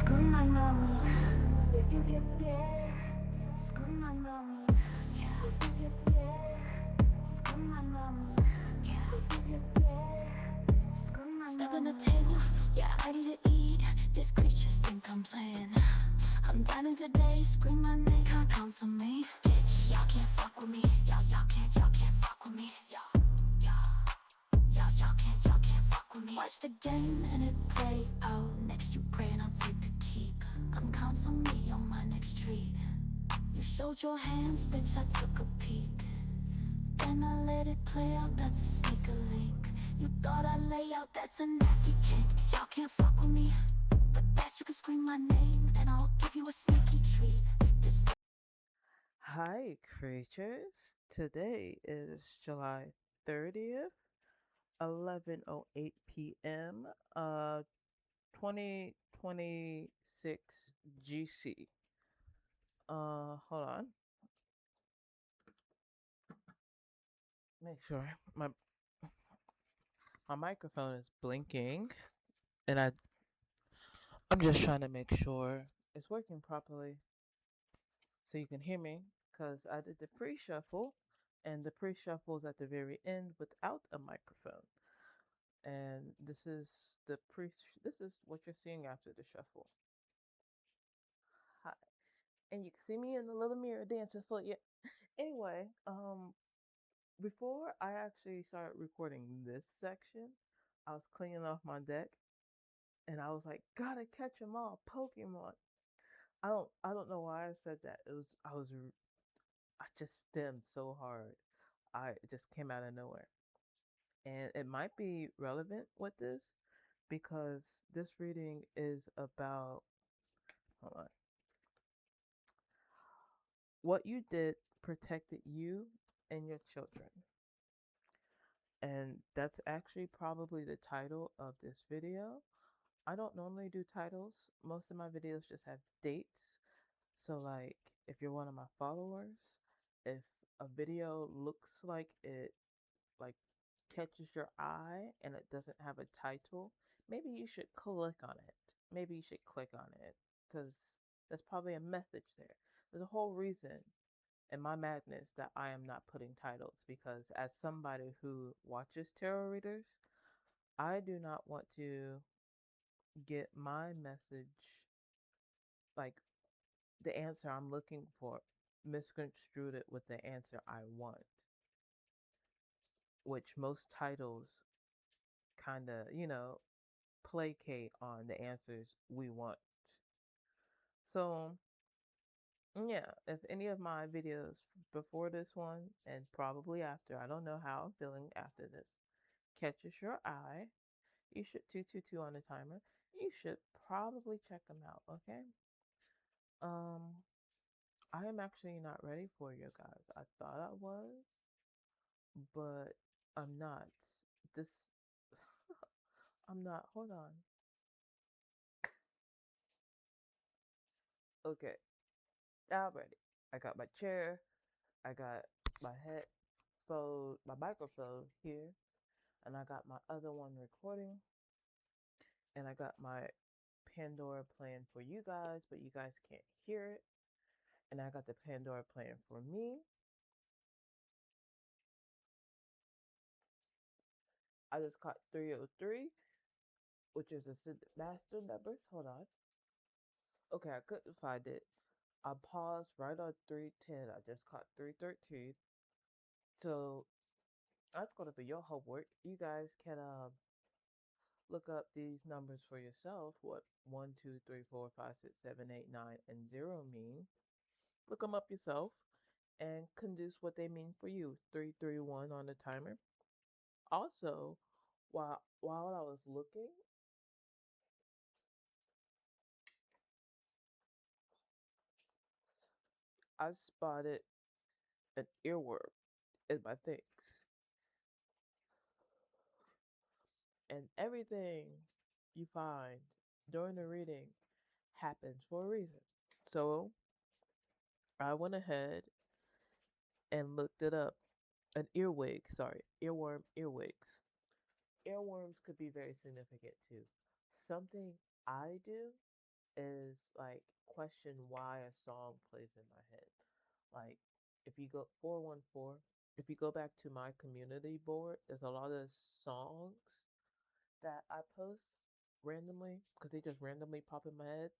Screw my mommy. If you get scared, screw my mommy. If you get scared, screw my mommy. If you get scared, screw my Stuck on the mommy. table, yeah, I need to eat. These creatures think I'm playing. I'm dining today, scream my name, can't pounce on me. Bitch, y'all can't fuck with me. Y'all can't fuck with me. Y'all can't fuck with me. Watch the game and it play out. Next you pray and I'll take the keep. I'm counts on me on my next treat. You showed your hands, bitch, I took a peek. Then I let it play out, that's a sneaker link. You thought I'd lay out, that's a nasty kink. Y'all can't fuck with me, but best you can scream my name, and I'll give you a sneaky treat. This Hi, creatures. Today is July 30th, 11:08 p.m. 2026 GC. Hold on. Make sure my microphone is blinking, and I'm just trying to make sure it's working properly so you can hear me, because I did the pre-shuffle, and the pre-shuffle is at the very end without a microphone. And this is what you're seeing after the shuffle. Hi. And you can see me in the little mirror dancing for you. Anyway, before I actually started recording this section, I was cleaning off my deck, and I was like, gotta catch them all, Pokemon. I don't know why I said that. I just stemmed so hard. It just came out of nowhere. And it might be relevant with this because this reading is about, hold on, what you did protected you and your children. And that's actually probably the title of this video. I don't normally do titles. Most of my videos just have dates. So like if you're one of my followers, if a video looks like it like catches your eye and it doesn't have a title, maybe you should click on it. Maybe you should click on it because there's probably a message there. There's a whole reason in my madness that I am not putting titles because as somebody who watches tarot readers, I do not want to get my message, like the answer I'm looking for, misconstrued it with the answer I want, which most titles kind of, placate on the answers we want. So, yeah, if any of my videos before this one and probably after, I don't know how I'm feeling after this, catches your eye, you should 222 on the timer. You should probably check them out, okay? Um, I am actually not ready for you guys. I thought I was, but I'm not. This, I'm not. Hold on. Okay, now I'm ready. I got my chair. I got my headphone, my microphone here, and I got my other one recording, and I got my Pandora playing for you guys, but you guys can't hear it. And I got the Pandora playing for me. I just caught 303, which is the master numbers. Hold on. Okay, I couldn't find it. I paused right on 310. I just caught 313. So that's gonna be your homework. You guys can look up these numbers for yourself. What 1, 2, 3, 4, 5, 6, 7, 8, 9, and 0 mean. Look them up yourself and conduce what they mean for you. 331 on the timer. Also, while I was looking, I spotted an earworm in my things. And everything you find during the reading happens for a reason. So I went ahead and looked it up. An earwig, sorry, earworm, earwigs. Earworms could be very significant too. Something I do is like question why a song plays in my head. Like if you go 414, if you go back to my community board, there's a lot of songs that I post randomly because they just randomly pop in my head.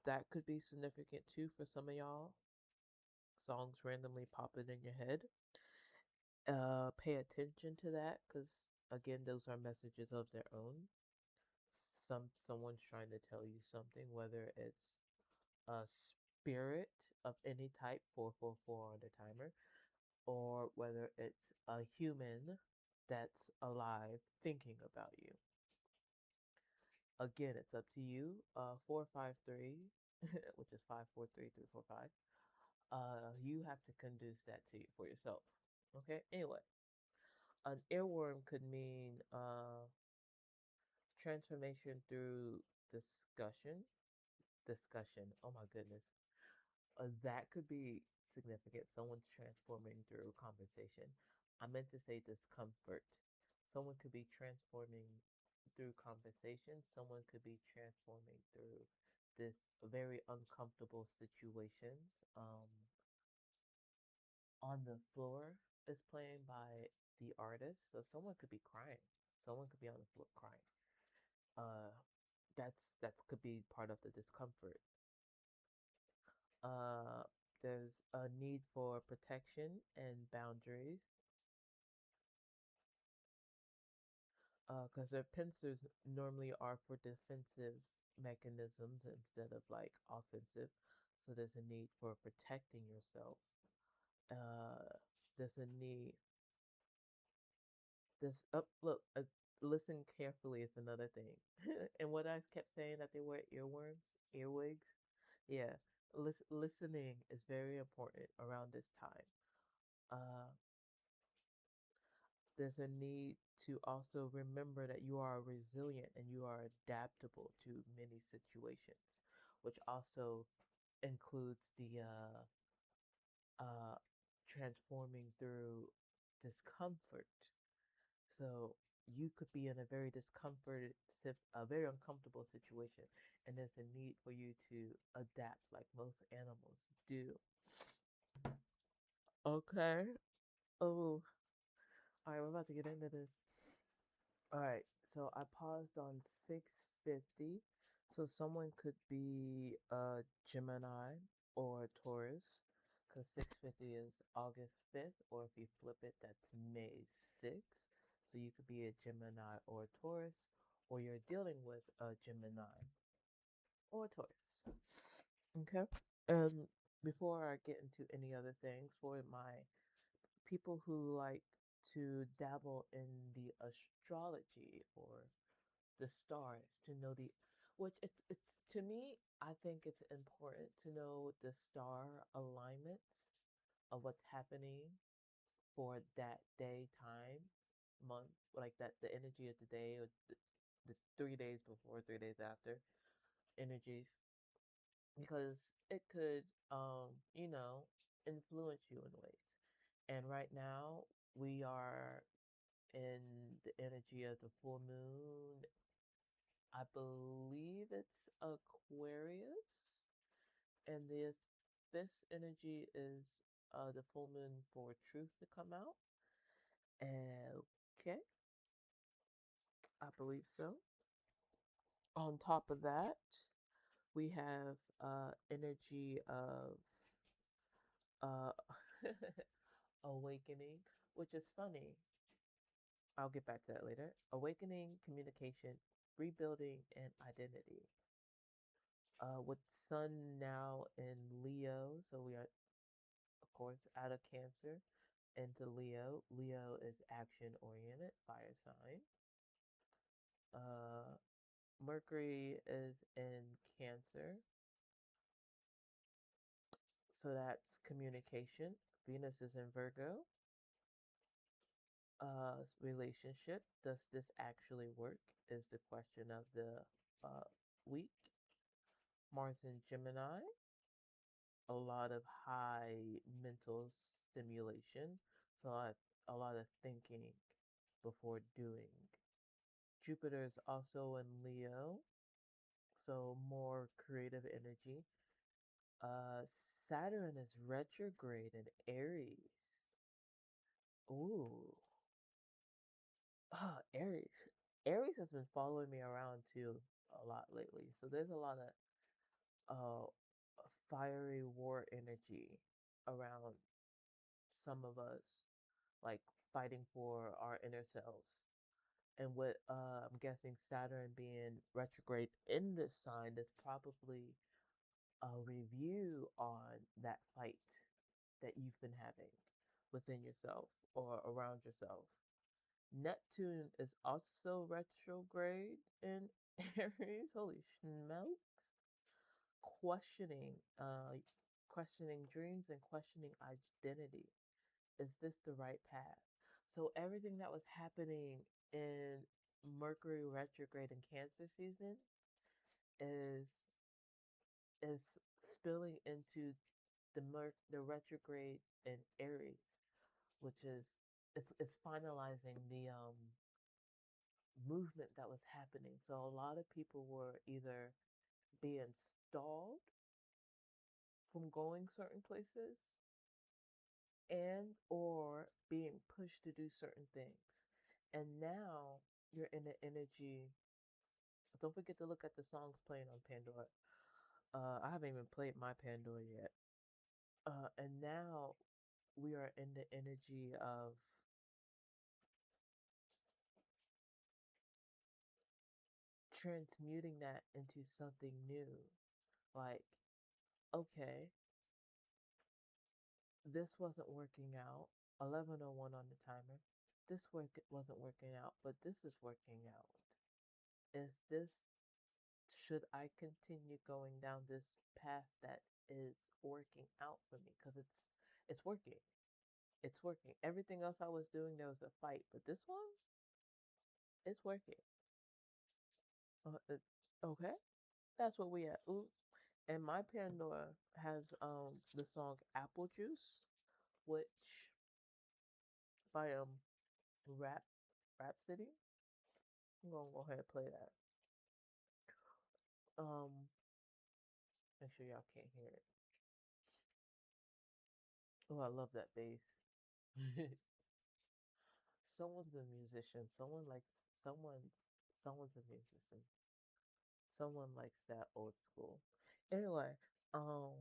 That could be significant too for some of y'all. Songs randomly popping in your head. Pay attention to that because again, those are messages of their own. Someone's trying to tell you something, whether it's a spirit of any type, 444 on the timer, or whether it's a human that's alive thinking about you. Again, it's up to you. 453, which is 543 345. You have to conduce that to you for yourself. Okay. Anyway, an earworm could mean transformation through discussion. Discussion. Oh my goodness. That could be significant. Someone's transforming through conversation. I meant to say discomfort. Someone could be transforming through conversation. Someone could be transforming through this very uncomfortable situations. On the floor is playing by the artist, so someone could be crying. Someone could be on the floor crying. Uh, that could be part of the discomfort. Uh, there's a need for protection and boundaries. Because their pincers normally are for defensive mechanisms instead of like offensive. So there's a need for protecting yourself. There's a need. This look. Listen carefully is another thing. And what I kept saying that they wear earworms, earwigs. Yeah, listening is very important around this time. Uh, there's a need to also remember that you are resilient and you are adaptable to many situations, which also includes the uh, transforming through discomfort. So you could be in a very discomforted, a very uncomfortable situation, and there's a need for you to adapt, like most animals do. Okay. Oh, all right. We're about to get into this. All right. So I paused on 650. So someone could be a Gemini or a Taurus, because 650 is August 5th, or if you flip it, that's May 6th. So you could be a Gemini or a Taurus, or you're dealing with a Gemini or a Taurus. Okay. Before I get into any other things, for my people who like to dabble in the astrology or the stars, to know the, which it's to me, I think it's important to know the star alignments of what's happening for that day, time, month, like that, the energy of the day, or the 3 days before, 3 days after energies, because it could, you know, influence you in ways. And right now, we are in the energy of the full moon. I believe it's Aquarius, and this energy is the full moon for truth to come out. Okay, I believe so. On top of that, we have energy of uh, awakening, which is funny. I'll get back to that later. Awakening, communication, rebuilding, and identity. With Sun now in Leo, so we are, of course, out of Cancer into Leo. Leo is action oriented, fire sign. Uh, Mercury is in Cancer, so that's communication. Venus is in Virgo. Relationship. Does this actually work? Is the question of the week. Mars in Gemini. A lot of high mental stimulation. So a lot of thinking before doing. Jupiter is also in Leo. so more creative energy. Uh, Saturn is retrograde in Aries. Ooh, Aries. Aries has been following me around too a lot lately. So there's a lot of uh fiery war energy around some of us, like fighting for our inner selves. And what I'm guessing Saturn being retrograde in this sign is probably a review on that fight that you've been having within yourself or around yourself. Neptune is also retrograde in Aries. Holy smokes. Questioning, questioning dreams and questioning identity. Is this the right path? So everything that was happening in Mercury retrograde in Cancer season is is spilling into the retrograde in Aries, which is it's finalizing the movement that was happening. So a lot of people were either being stalled from going certain places and or being pushed to do certain things. And now you're in the energy. Don't forget to look at the songs playing on Pandora. I haven't even played my Pandora yet. And now we are in the energy of transmuting that into something new. Like, okay, this wasn't working out. 11:01 on the timer. This work wasn't working out, but this is working out. Is this should I continue going down this path that is working out for me? Because it's working. It's working. Everything else I was doing, there was a fight, but this one, it's working. Okay, that's what we at. Ooh. And my Pandora has the song Apple Juice, which by Rhapsody. I'm gonna go ahead and play that. Make sure y'all can't hear it. Oh, I love that bass. Someone's a musician. Someone's a musician. Someone likes that old school. Anyway, um,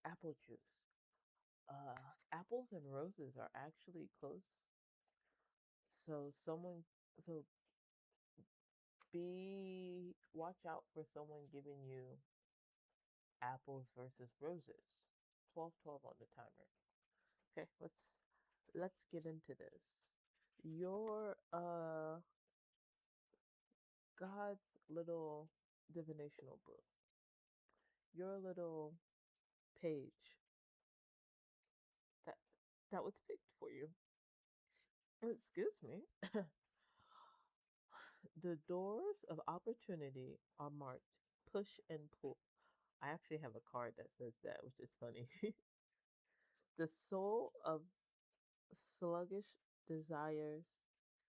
apple juice. Apples and roses are actually close. So someone, so be watch out for someone giving you apples versus roses. 12:12 on the timer. Okay, let's get into this. Your God's little divinational book. Your little page that that was picked for you. Excuse me. The doors of opportunity are marked push and pull. I actually have a card that says that, which is funny. The soul of sluggish desires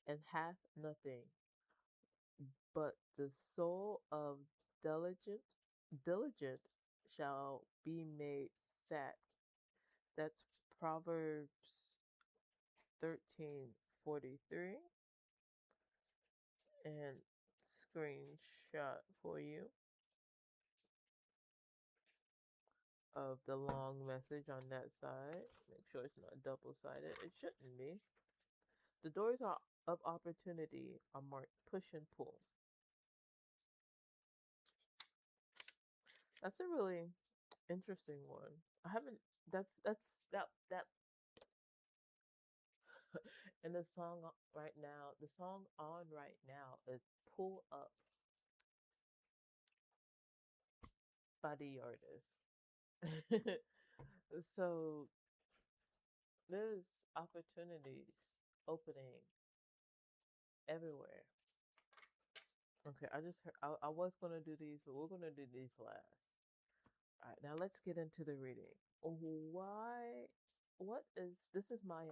and hath nothing, but the soul of diligent shall be made fat. That's Proverbs 13:43. And screenshot for you of the long message on that side. Make sure it's not double-sided. It shouldn't be. The doors of opportunity are marked push and pull. That's a really interesting one. I haven't. That's that. And the song right now, the song on right now is "Pull Up" by the artist. So there's opportunities opening everywhere. Okay, I just heard, I was gonna do these, but we're gonna do these last. All right, now let's get into the reading. Why? What is this? Is my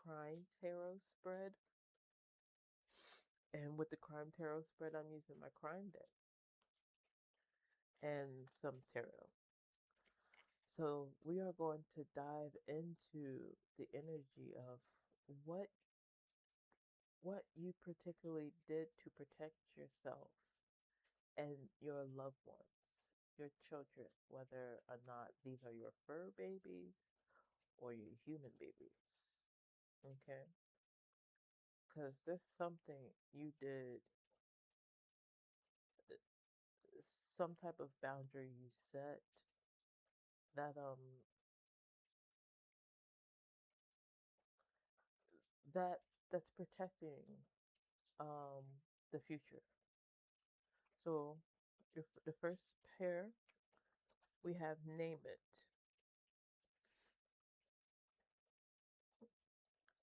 crime tarot spread, and with the crime tarot spread, I'm using my crime deck. and some tarot. So we are going to dive into the energy of what what you particularly did to protect yourself and your loved ones, your children, whether or not these are your fur babies or your human babies. Okay? Because there's something you did, uh, some type of boundary you set that that that's protecting um the future. So the first pair we have name it,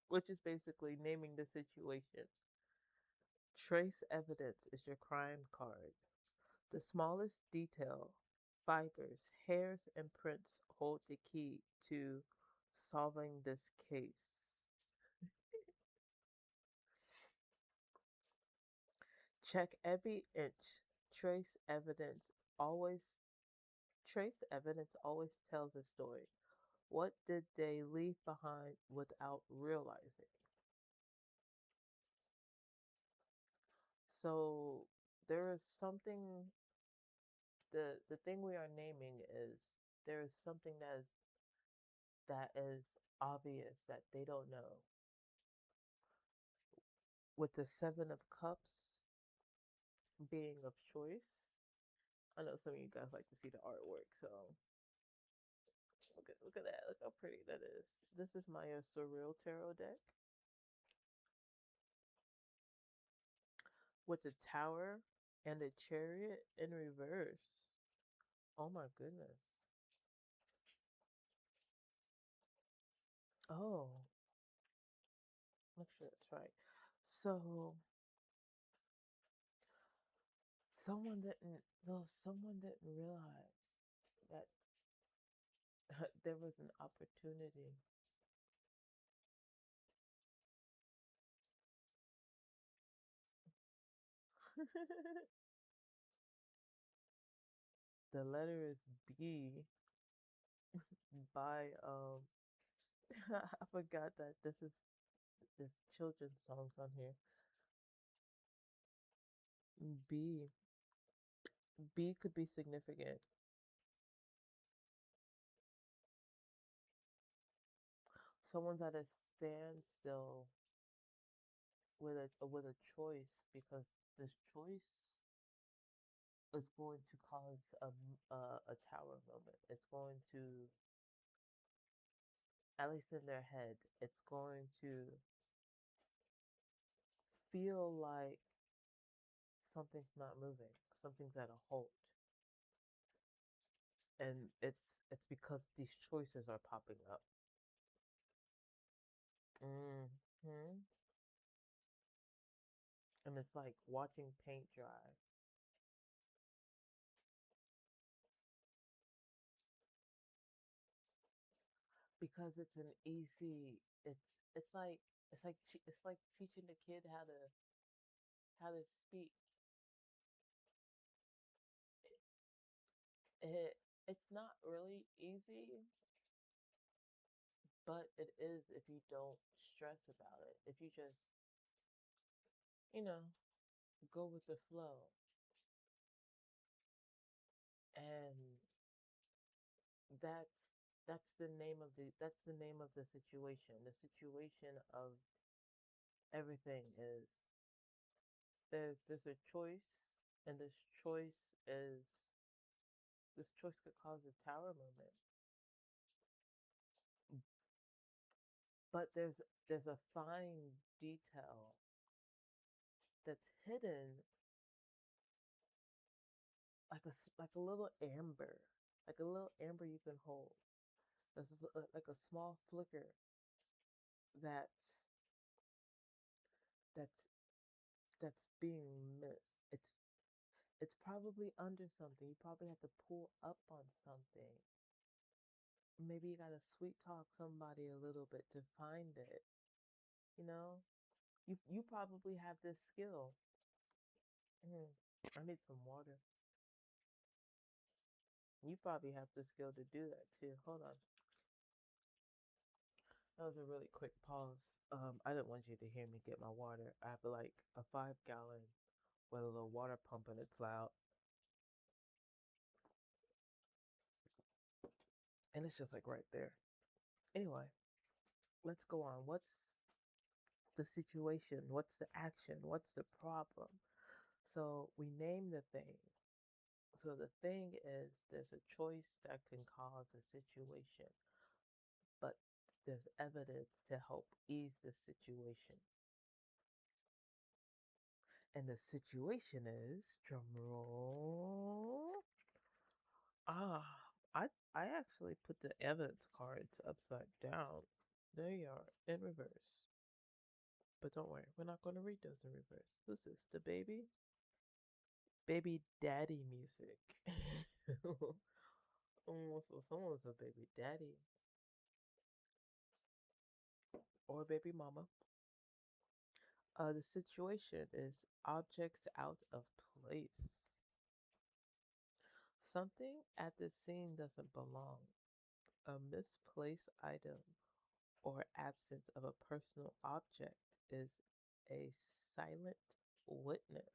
which is basically naming the situation. Trace evidence is your crime card. The smallest detail, fibers, hairs, and prints hold the key to solving this case. Check every inch. Trace evidence always trace evidence always tells a story. What did they leave behind without realizing? So there is something, the thing we are naming is there is something that is obvious that they don't know. With the 7 of Cups being of choice, I know some of you guys like to see the artwork, so look at that. Look how pretty that is. This is my surreal tarot deck with the Tower and the Chariot in reverse. Oh my goodness. Oh, make sure that's right. So someone didn't realize that there was an opportunity. The letter is B by I forgot that this children's songs on here. B B could be significant. Someone's at a standstill with a choice because this choice is going to cause a tower moment. It's going to, at least in their head, it's going to feel like something's not moving, something's at a halt, and it's because these choices are popping up. Hmm. And it's like watching paint dry because it's an easy. It's like it's like teaching the kid how to speak. It it's not really easy, but it is if you don't stress about it. If you just, you know, go with the flow. And that's that's the name of the situation. The situation of everything is there's a choice, and is this choice could cause a tower moment. But there's a fine detail that's hidden, like a little amber, like a little amber you can hold. This is like a small flicker that's that's that's being missed. It's probably under something. You probably have to pull up on something. Maybe you gotta sweet talk somebody a little bit to find it. You know, you probably have this skill. Mm, I need some water. You probably have the skill to do that too. Hold on. That was a really quick pause. I didn't want you to hear me get my water. I have like a 5 gallon with a little water pump and it's loud. And it's just like right there. Anyway, let's go on. What's the situation? What's the action? What's the problem? So we name the thing. So the thing is, there's a choice that can cause a situation, but there's evidence to help ease the situation. And the situation is, drum roll. Ah, I I actually put the evidence cards upside down. There you are, in reverse. But don't worry, we're not going to read those in reverse. Who's this? The baby? Baby daddy music. Oh, so someone's a baby daddy or baby mama. The situation is objects out of place. Something at the scene doesn't belong. A misplaced item or absence of a personal object is a silent witness.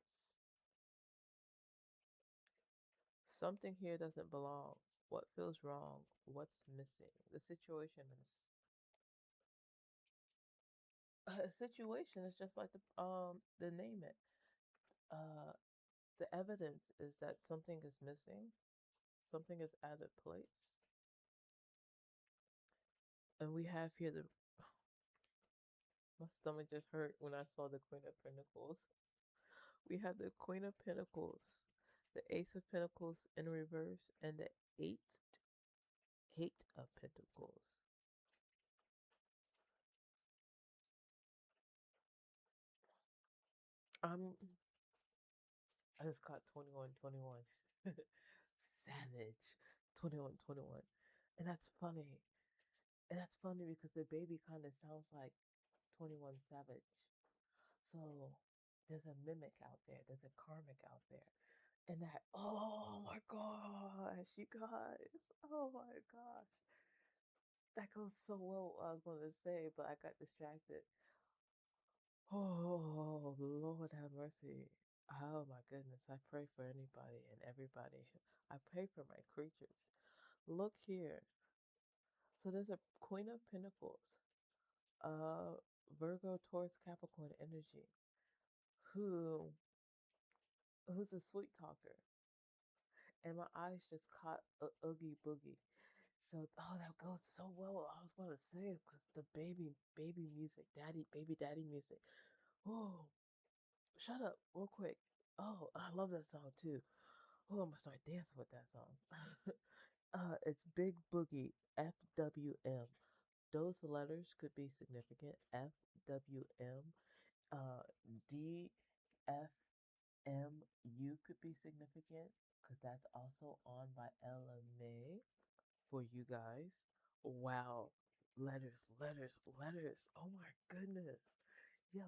Something here doesn't belong. What feels wrong? What's missing? The situation is a situation is just like the name it. Uh the evidence is that something is missing, something is out of place. And we have here the my stomach just hurt when I saw the Queen of Pentacles. We have the Queen of Pentacles, the Ace of Pentacles in reverse, and the Eight of Pentacles. Um, I just caught 2121. Savage. 2121. And that's funny. And that's funny because the baby kind of sounds like 21 Savage. So there's a mimic out there, there's a karmic out there. And that, oh my gosh, you guys, oh my gosh. That goes so well what I was going to say, but I got distracted. Oh, Lord have mercy. Oh my goodness. I pray for anybody and everybody. I pray for my creatures. Look here. So there's a Queen of Pentacles, Virgo, Taurus, Capricorn energy, who who's a sweet talker. And my eyes just caught a Oogie Boogie. So, oh, that goes so well. I was going to say because the baby music, baby daddy music. Oh, shut up, real quick. Oh, I love that song too. Oh, I'm gonna start dancing with that song. It's Big Boogie, FWM. Those letters could be significant. FWM, uh, DFMU could be significant because that's also on by LMA for you guys. Wow, letters. Oh my goodness. Yo,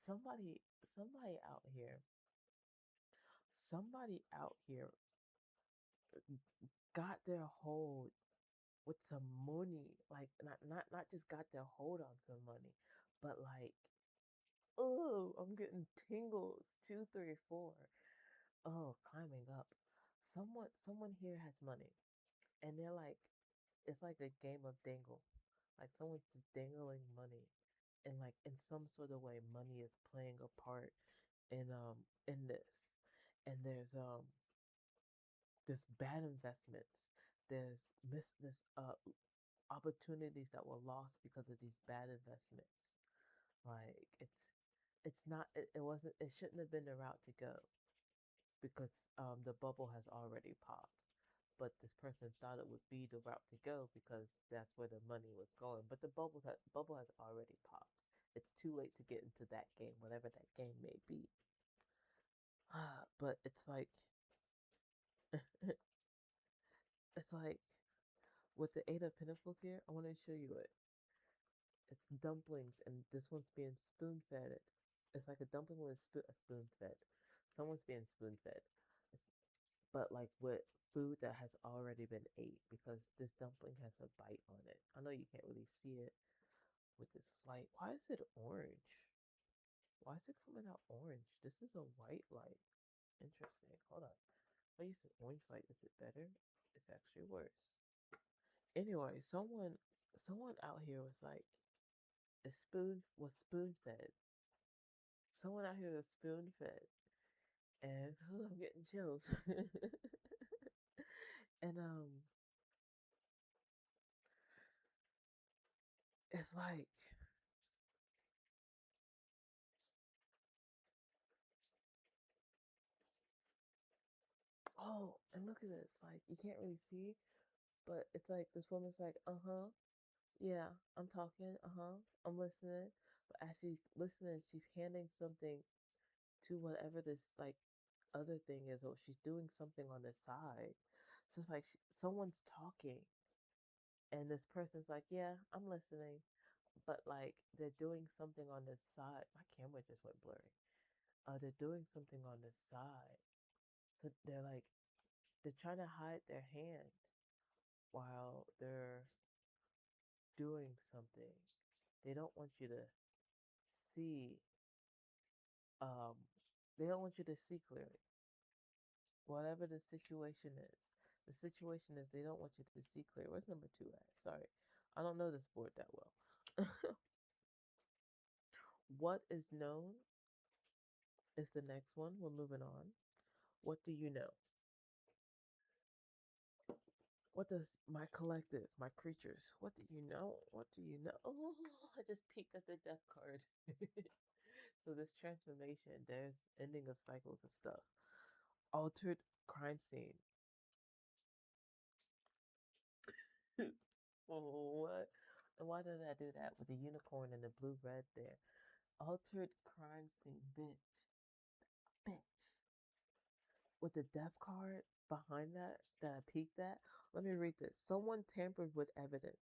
somebody, somebody out here, somebody out here got their hold with some money, like not just got their hold on some money, but like, oh, I'm getting tingles. 2, 3, 4. Oh, climbing up. Someone here has money, and they're like, it's like a game of dangle. Like someone's just dangling money, and like in some sort of way, money is playing a part in this. And there's bad investments. There's this opportunities that were lost because of these bad investments. Like it's not it wasn't it shouldn't have been the route to go because the bubble has already popped. But this person thought it would be the route to go because that's where the money was going. But the bubble has already popped. It's too late to get into that game, whatever that game may be. But it's like it's like with the Eight of Pentacles here, I want to show you it. It's dumplings, and this one's being spoon fed. It's like a dumpling with spoon fed. Someone's being spoon fed, but like with food that has already been ate because this dumpling has a bite on it. I know you can't really see it with this light. Why is it orange? Why is it coming out orange? This is a white light. Interesting. Hold on. If I use an orange light, is it better? It's actually worse. Anyway, someone out here was like, a spoon was spoon fed. Someone out here was spoon fed, and I'm getting chills. And it's like, oh, and look at this. Like, you can't really see, but it's like this woman's like, yeah, I'm talking, I'm listening. But as she's listening, she's handing something to whatever this like other thing is, or she's doing something on the side. So it's like someone's talking, and this person's like, yeah, I'm listening, but like they're doing something on the side. My camera just went blurry. They're doing something on the side, so they're trying to hide their hand while they're doing something. They don't want you to see. Um, they don't want you to see clearly. Whatever the situation is, the situation is they don't want you to see clear. Where's number two at? Sorry, I don't know this board that well. What is known is the next one. We're moving on. What do you know? What does my collective, my creatures, what do you know? What do you know? Oh, I just peeked at the death card. So this transformation, there's ending of cycles of stuff. Altered crime scene. Oh, what? And why did I do that with the unicorn and the blue red there? Altered crime scene, bitch. Bitch. With the death card behind that I peeked at. Let me read this. Someone tampered with evidence.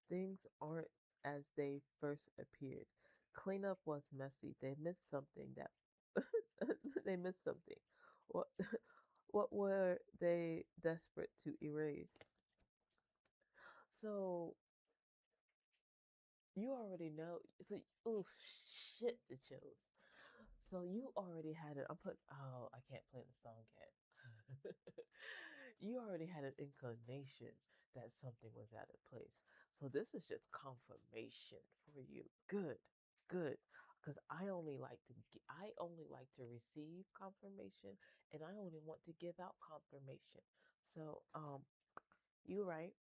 Things aren't as they first appeared. Cleanup was messy. They missed something that they missed something. What what were they desperate to erase? So you already know. So oh shit, the chills. So you already had it. I'm put. Oh, I can't play the song yet. You already had an inclination that something was out of place. So this is just confirmation for you. Good, good. Because I only like to receive confirmation, and I only want to give out confirmation. So you're right.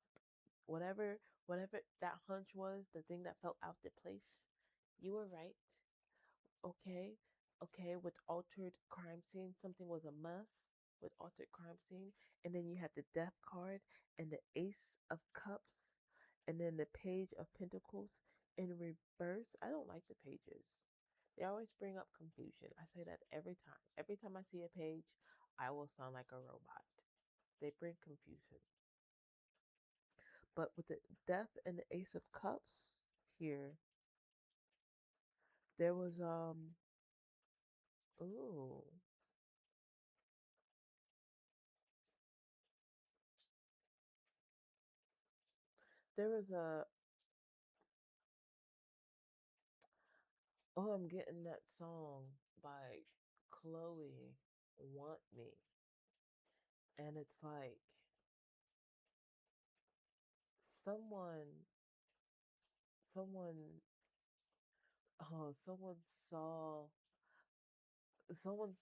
Whatever that hunch was, the thing that felt out of place, you were right. Okay, okay, with altered crime scene, something was a mess with altered crime scene, and then you had the death card and the ace of cups, and then the page of pentacles in reverse. I don't like the pages. They always bring up confusion. I say that every time. Every time I see a page, I will sound like a robot. They bring confusion. But with the death and the ace of cups here, there was ooh. There was a oh, I'm getting that song by Chloe, Want Me. And it's like someone someone oh someone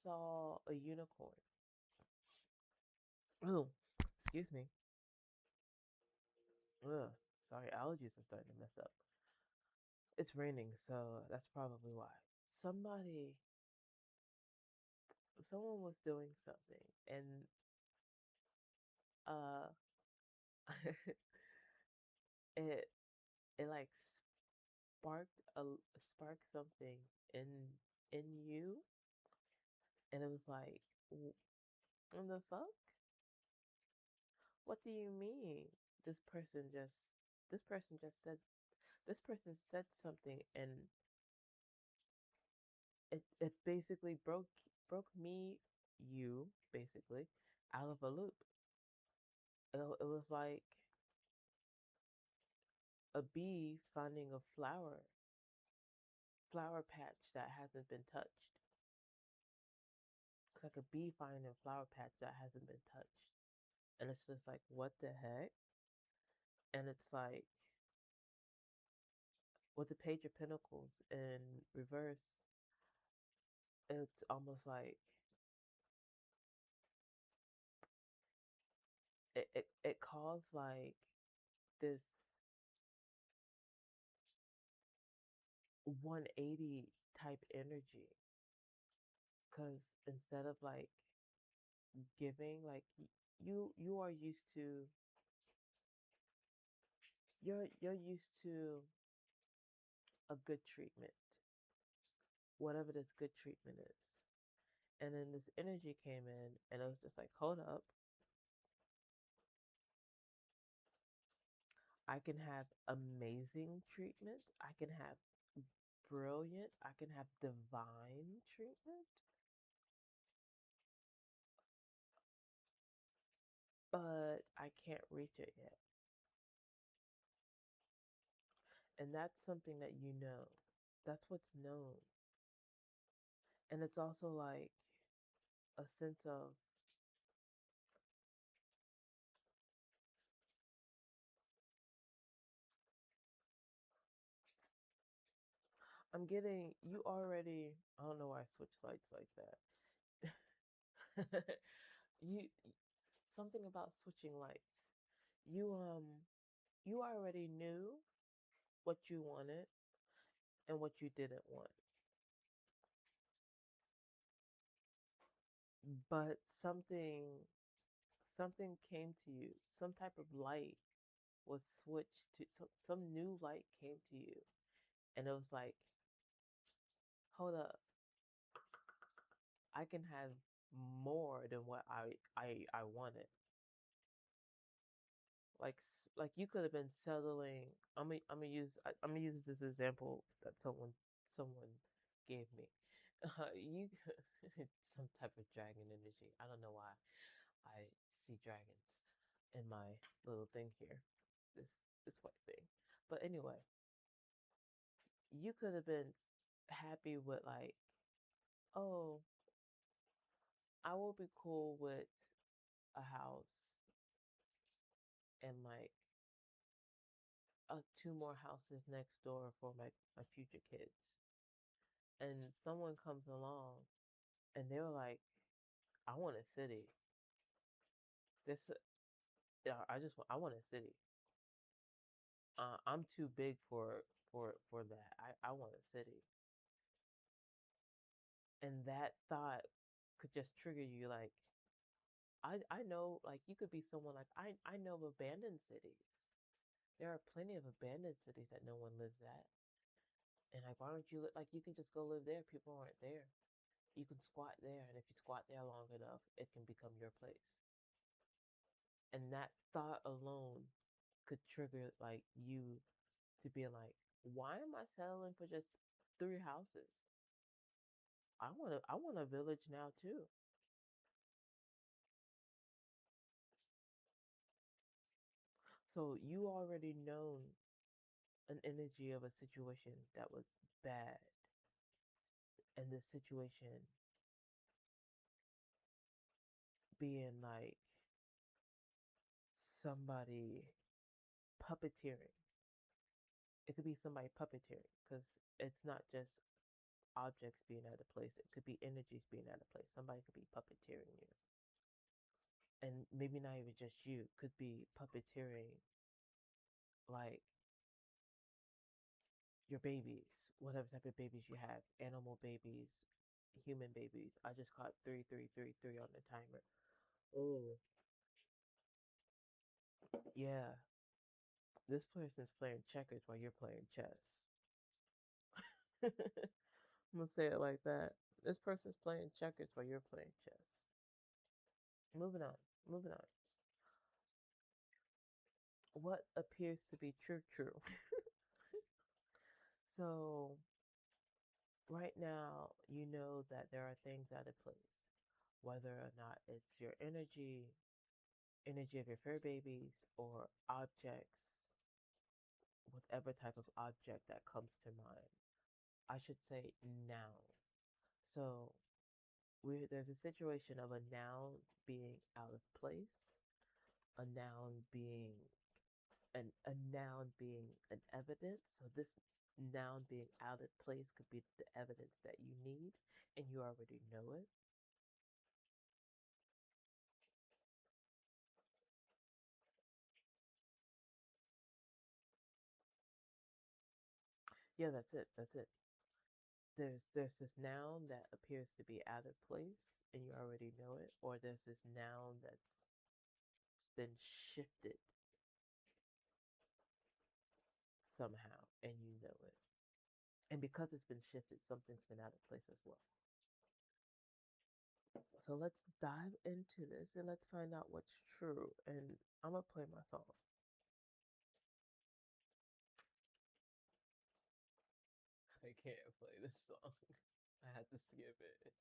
saw a unicorn. Oh, excuse me. Ugh, sorry, allergies are starting to mess up. It's raining, so that's probably why. Somebody someone was doing something and uh it it like sparked sparked something in in you, and it was like, what the fuck? What do you mean? This person just this person just said this person said something, and it basically broke me, you basically, out of a loop. It was like a bee finding a flower patch that hasn't been touched. It's like a bee finding a flower patch that hasn't been touched. And it's just like, what the heck? And it's like, with the Page of Pentacles in reverse, it's almost like it caused like this 180 type energy. Because instead of like giving, like you are used to, you're used to a good treatment, whatever this good treatment is. And then this energy came in, and it was just like, hold up. I can have amazing treatment. I can have brilliant. I can have divine treatment. But I can't reach it yet. And that's something that you know. That's what's known. And it's also like a sense of, I'm getting, you already, I don't know why I switch lights like that. you, something about switching lights. You already knew what you wanted and what you didn't want. But something came to you. Some type of light was switched to, some new light came to you. And it was like, hold up. I can have more than what I wanted. Like you could have been settling. I'm gonna use this example that someone gave me. You some type of dragon energy. I don't know why I see dragons in my little thing here. This this white thing. But anyway, you could have been happy with like, oh, I will be cool with a house and like two more houses next door for my future kids. And someone comes along and they were like, I want a city. This, I want a city. I'm too big for that. I want a city. And that thought could just trigger you like, I know, like you could be someone like, I know of abandoned cities. There are plenty of abandoned cities that no one lives at. And like, why don't you like, you can just go live there? People aren't there. You can squat there, and if you squat there long enough, it can become your place. And that thought alone could trigger like you to be like, why am I settling for just 3 houses? I want a village now too. So you already known an energy of a situation that was bad, and this situation being like somebody puppeteering. It could be somebody puppeteering because it's not just objects being out of place. It could be energies being out of place. Somebody could be puppeteering you. And maybe not even just you, could be puppeteering like your babies, whatever type of babies you have, animal babies, human babies. I just caught 3333 on the timer. Oh, yeah. This person's playing checkers while you're playing chess. I'm gonna say it like that. This person's playing checkers while you're playing chess. Moving on. Moving on. What appears to be true. So right now, you know that there are things out of place, whether or not it's your energy, energy of your fur babies or objects, whatever type of object that comes to mind. I should say noun. So there's a situation of a noun being out of place, a noun being a noun being an evidence. So this noun being out of place could be the evidence that you need, and you already know it. Yeah, that's it. That's it. There's this noun that appears to be out of place, and you already know it, or there's this noun that's been shifted somehow, and you know it. And because it's been shifted, something's been out of place as well. So let's dive into this and let's find out what's true. And I'm gonna play my song. I can't play this song. I had to skip it.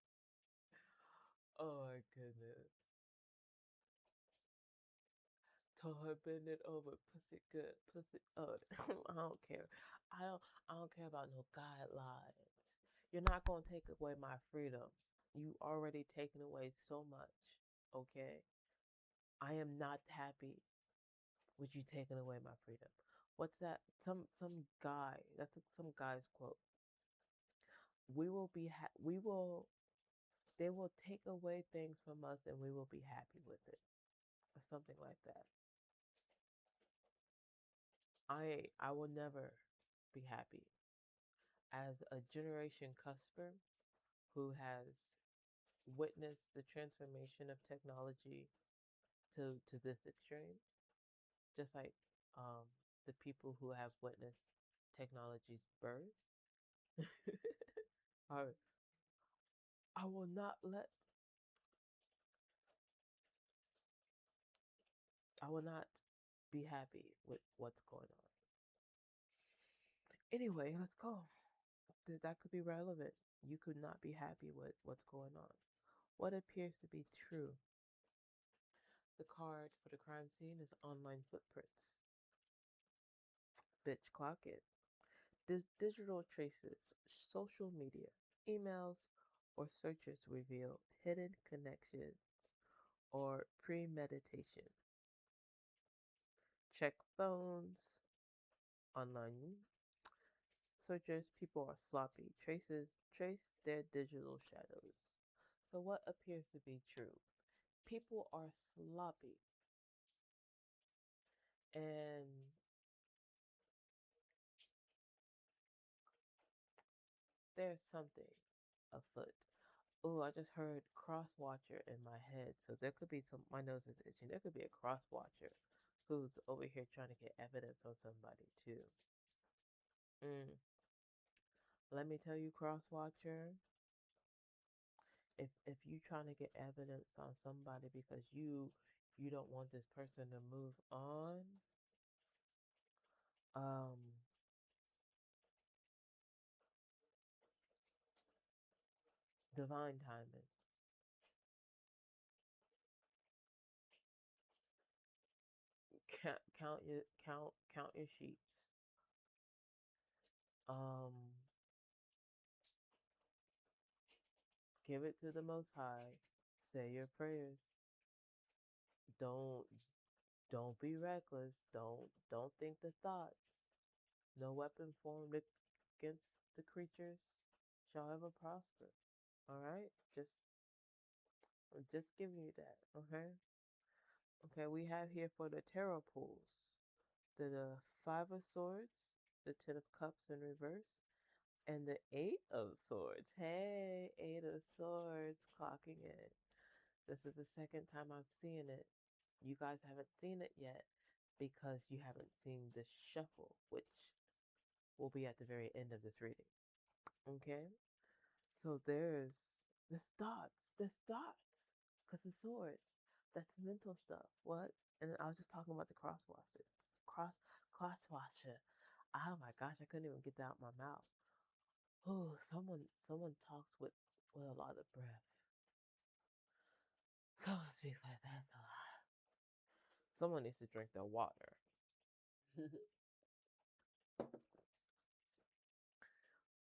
Oh my goodness. Told her bend it over, pussy good, pussy. Oh, I don't care. I don't care about no guidelines. You're not gonna take away my freedom. You already taken away so much. Okay. I am not happy with you taking away my freedom. What's that? Some guy. That's some guy's quote. We will be. We will. They will take away things from us, and we will be happy with it, or something like that. I will never be happy as a generation cusper who has witnessed the transformation of technology to this extreme, just like the people who have witnessed technology's birth. I, I will not let, I will not be happy with what's going on. Anyway, let's go. That could be relevant. You could not be happy with what's going on. What appears to be true? The card for the crime scene is online footprints. Bitch, clock it. Digital traces, social media, emails, or searches reveal hidden connections or premeditation. Check phones, online searches, people are sloppy. Trace their digital shadows. So, what appears to be true? People are sloppy, and there's something afoot. Oh, I just heard cross watcher in my head. So there could be some, my nose is itching. There could be a cross watcher who's over here trying to get evidence on somebody too. Mm. Let me tell you, cross watcher, if you trying to get evidence on somebody because you don't want this person to move on, um, divine timing. Count your sheets. Um, give it to the Most High. Say your prayers. Don't don't be reckless. Don't think the thoughts. No weapon formed against the creatures shall ever prosper. All right? I'm just giving you that, okay? Okay, we have here for the tarot pools the Five of Swords, the Ten of Cups in reverse, and the Eight of Swords. Hey, Eight of Swords, clocking it. This is the second time I've seen it. You guys haven't seen it yet because you haven't seen the shuffle, which will be at the very end of this reading. Okay? So there's dots, because the swords. That's mental stuff. What? And I was just talking about the crosswasher. Crosswasher. Oh my gosh, I couldn't even get that out my mouth. Oh, someone talks with a lot of breath. Someone speaks like that. So Someone needs to drink their water.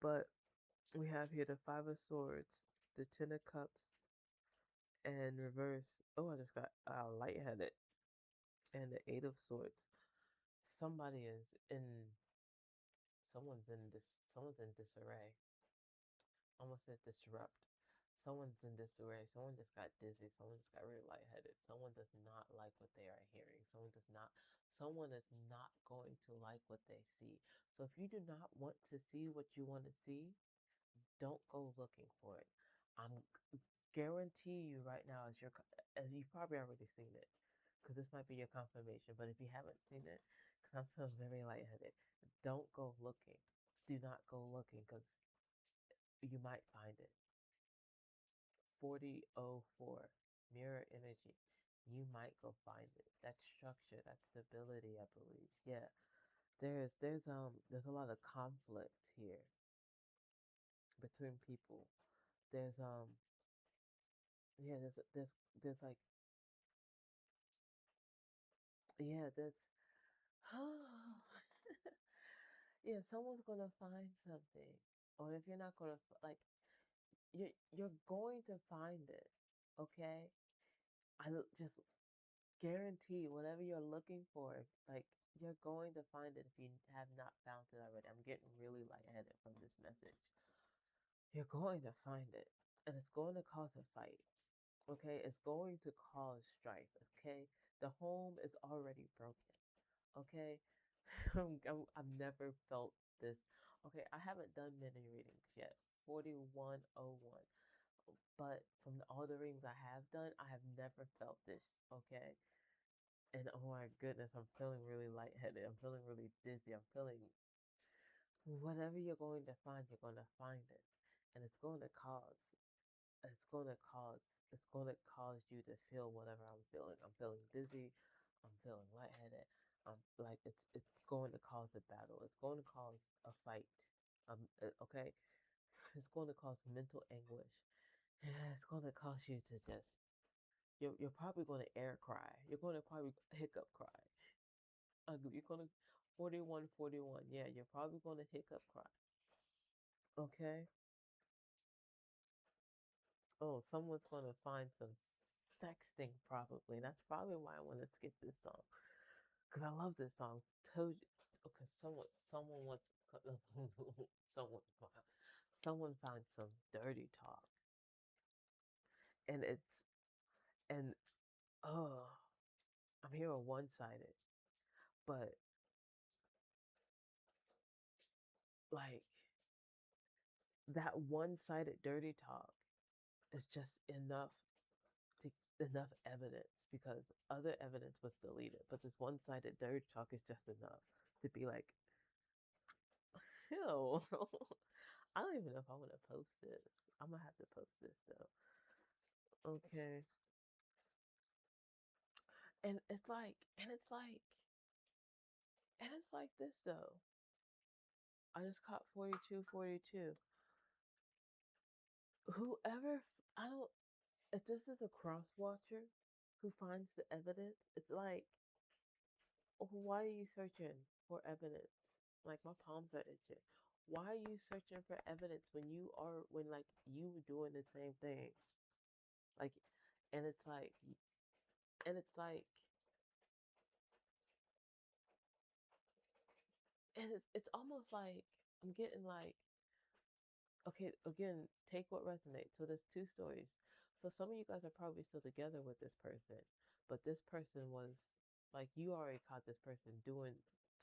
But we have here the Five of Swords, the Ten of Cups, and reverse. Oh, I just got lightheaded. And the Eight of Swords. Somebody is in. Someone's in disarray. Almost said disrupt. Someone's in disarray. Someone just got dizzy. Someone just got really lightheaded. Someone does not like what they are hearing. Someone is not going to like what they see. So if you do not want to see what you want to see, don't go looking for it. I'm guarantee you right now, as you've probably already seen it, because this might be your confirmation. But if you haven't seen it, because I'm feeling very lightheaded, don't go looking. Do not go looking, because you might find it. 4004 mirror energy. You might go find it. That structure, that stability, I believe. Yeah. There's a lot of conflict here between people. There's yeah, there's like yeah, there's yeah, someone's gonna find something. Or if you're not gonna like you're going to find it. Okay? Just guarantee whatever you're looking for, like you're going to find it if you have not found it already. I'm getting really lightheaded from this message. You're going to find it, and it's going to cause a fight. Okay, it's going to cause strife. Okay, the home is already broken. Okay, I've never felt this. Okay, I haven't done many readings yet. 4101. But from all the readings I have done, I have never felt this. Okay, and oh my goodness, I'm feeling really lightheaded. I'm feeling really dizzy. I'm feeling whatever you're going to find, you're going to find it. And it's going to cause you to feel whatever I'm feeling. I'm feeling dizzy. I'm feeling lightheaded. Like it's going to cause a battle. It's going to cause a fight. Okay? It's going to cause mental anguish. It's going to cause you to just you're probably going to air cry. You're going to probably hiccup cry. You're going to 4141. Yeah, you're probably going to hiccup cry. Okay? Oh, someone's going to find some sexting probably. That's probably why I want to skip this song. Because I love this song. Told you. Okay, someone wants someone someone finds some dirty talk. And and oh, I'm hearing one-sided. But like that one-sided dirty talk is just to, enough evidence, because other evidence was deleted, but this one-sided dirty talk is just enough to be like, ew. I don't even know if I want to post this. I'm gonna have to post this though. Okay. And it's like and it's like and it's like this though. I just caught 4242. Whoever I don't if this is a cross watcher who finds the evidence, it's like, why are you searching for evidence? Like my palms are itching. Why are you searching for evidence when like you doing the same thing? Like, and it's like, and it's like, and it's almost like I'm getting like, okay, again, take what resonates. So there's two stories. So some of you guys are probably still together with this person, but this person was like, you already caught this person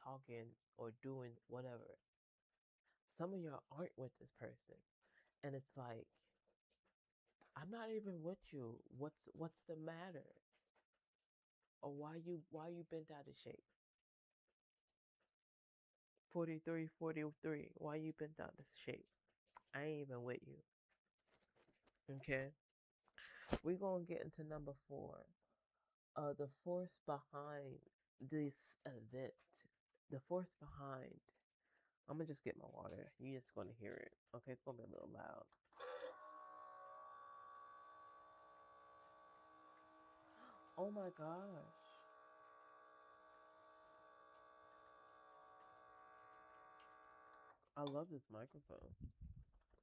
talking or doing whatever. Some of y'all aren't with this person, and it's like, I'm not even with you. What's the matter? Or why you bent out of shape? 4343. Why you bent out of shape? I ain't even with you. Okay. We're gonna get into number 4. The force behind this event. The force behind. I'm gonna just get my water. You just gonna hear it. Okay, it's gonna be a little loud. Oh my gosh. I love this microphone.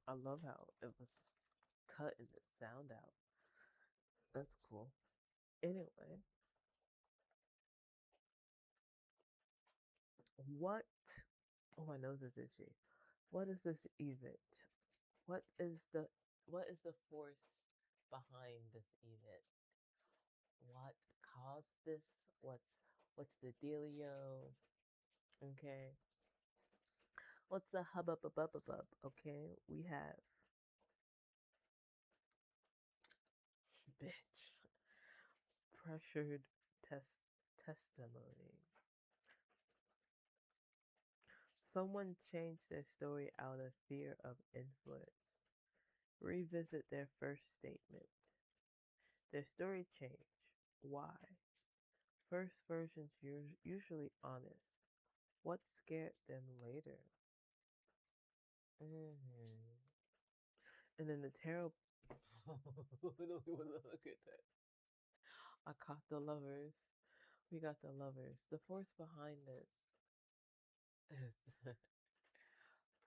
I love how it was cutting the sound out. That's cool. Anyway, what? Oh, my nose is itchy. What is this event? What is the what is the force behind this event? What caused this? What's the dealio? Okay. What's the hubbub? Okay, we have bitch pressured test testimony. Someone changed their story out of fear of influence. Revisit their first statement. Their story changed. Why? First versions usually honest. What scared them later? Hmm. And then the tarot. I don't even look at that. I caught the lovers. We got the lovers. The force behind this is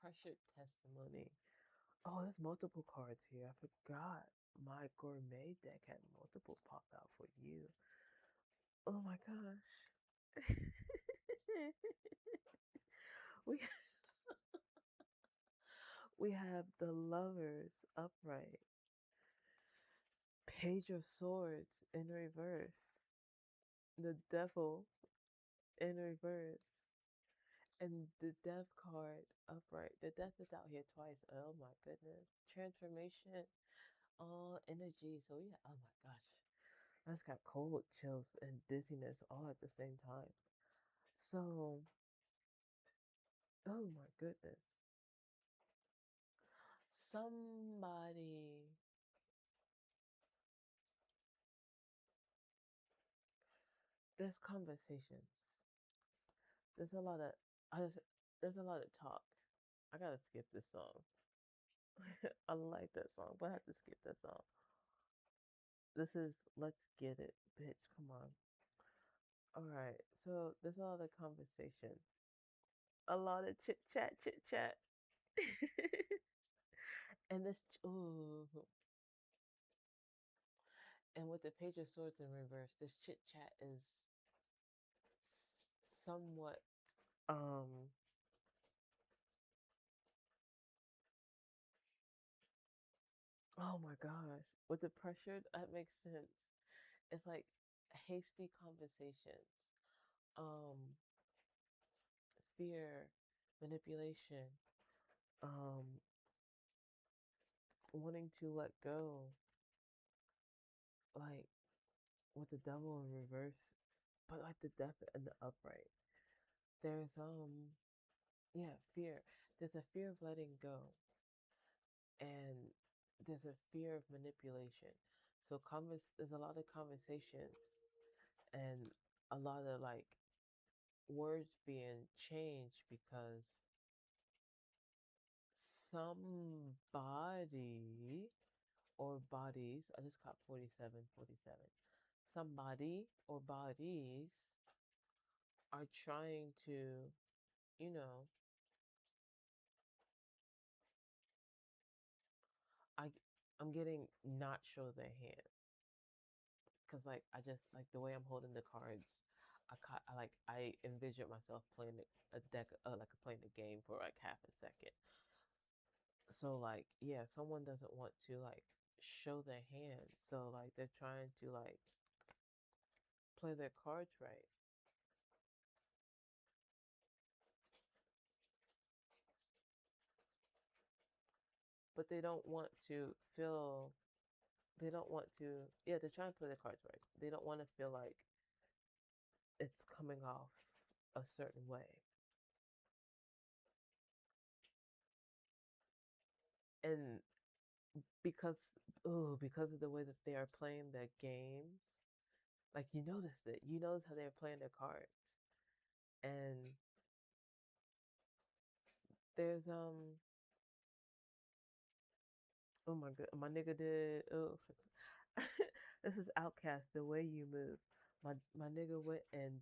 pressured testimony. Oh, there's multiple cards here. I forgot. My gourmet deck had multiple pop out for you. Oh my gosh. we we have the lovers upright. Page of Swords in reverse. The devil in reverse. And the death card upright. The death is out here twice. Oh my goodness. Transformation. All energy. So yeah, oh my gosh. I just got cold chills and dizziness all at the same time. So, oh my goodness. Somebody, there's conversations. There's a lot of, I just, there's a lot of talk. I gotta skip this song. I like that song, but I have to skip that song. This is Let's Get It, bitch. Come on. All right. So there's a lot of conversation, a lot of chit chat, chit chat. and this, ooh, and with the Page of Swords in reverse, this chit chat is somewhat, um, oh my gosh, with the pressure, that makes sense. It's like hasty conversations, um, fear, manipulation, um, wanting to let go, like with the devil in reverse, but like the death and the upright. There's yeah, fear. There's a fear of letting go, and there's a fear of manipulation. So there's a lot of conversations and a lot of like words being changed because somebody or bodies, I just caught 47, 47. Somebody or bodies are trying to, you know, I I'm getting not show their hand because like I just like the way I'm holding the cards. I envision myself playing a deck, like playing a game for like half a second. So like yeah, someone doesn't want to like show their hand, so like they're trying to like play their cards right, but they don't want to feel. They don't want to. Yeah, they're trying to play their cards right. They don't want to feel like it's coming off a certain way, and because because of the way that they are playing their games, like you notice it. You notice how they're playing their cards, and there's oh my god, my nigga did. Oh, this is Outcast. The way you move, my nigga went and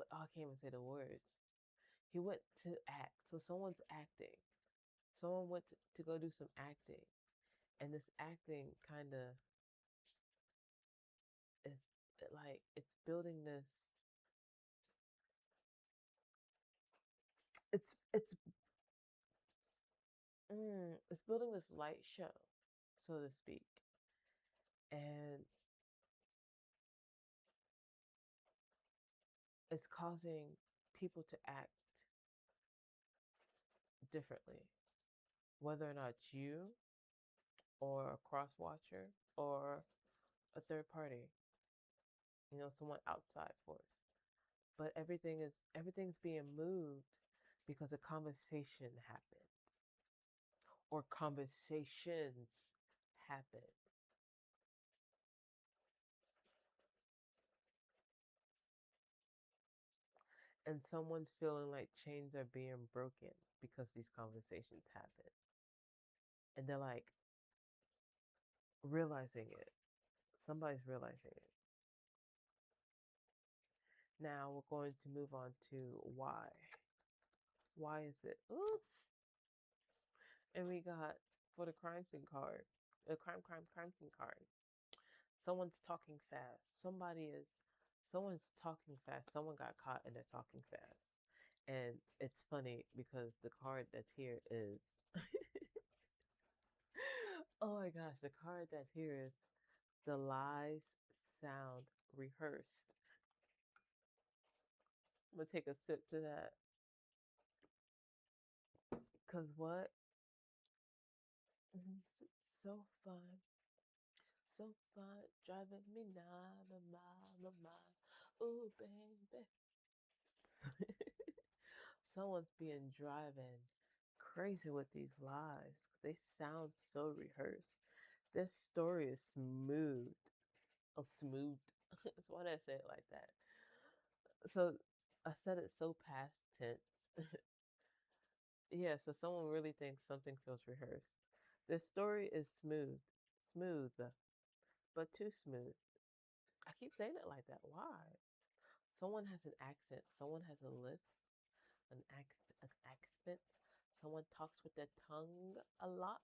oh, I can't even say the words. He went to act. So someone's acting. Someone went to go do some acting. And this acting kind of is like it's building this it's it's building this light show, so to speak. And it's causing people to act differently, whether or not it's you or a cross watcher or a third party, someone outside force. But everything's being moved because a conversation happened or conversations happen. And someone's feeling like chains are being broken because these conversations happen. And they're like realizing it. Somebody's realizing it. Now we're going to move on to why. Why is it? Ooh. And we got for the crime scene card, the crime scene card. Someone's talking fast. Someone's talking fast. Someone got caught and they're talking fast. And it's funny because the card that's here is oh my gosh, the card that's here is the lies sound rehearsed. I'm gonna take a sip to that. Cause what? So fun. So fun. Driving me nah, ma. Ooh, baby. Someone's being driving crazy with these lies. They sound so rehearsed. This story is smooth. Oh, smooth. Why did I say it like that? So I said it so past tense. Yeah, so someone really thinks something feels rehearsed. This story is smooth, but too smooth. I keep saying it like that. Why? Someone has an accent. Someone has a lisp, an accent. Someone talks with their tongue a lot.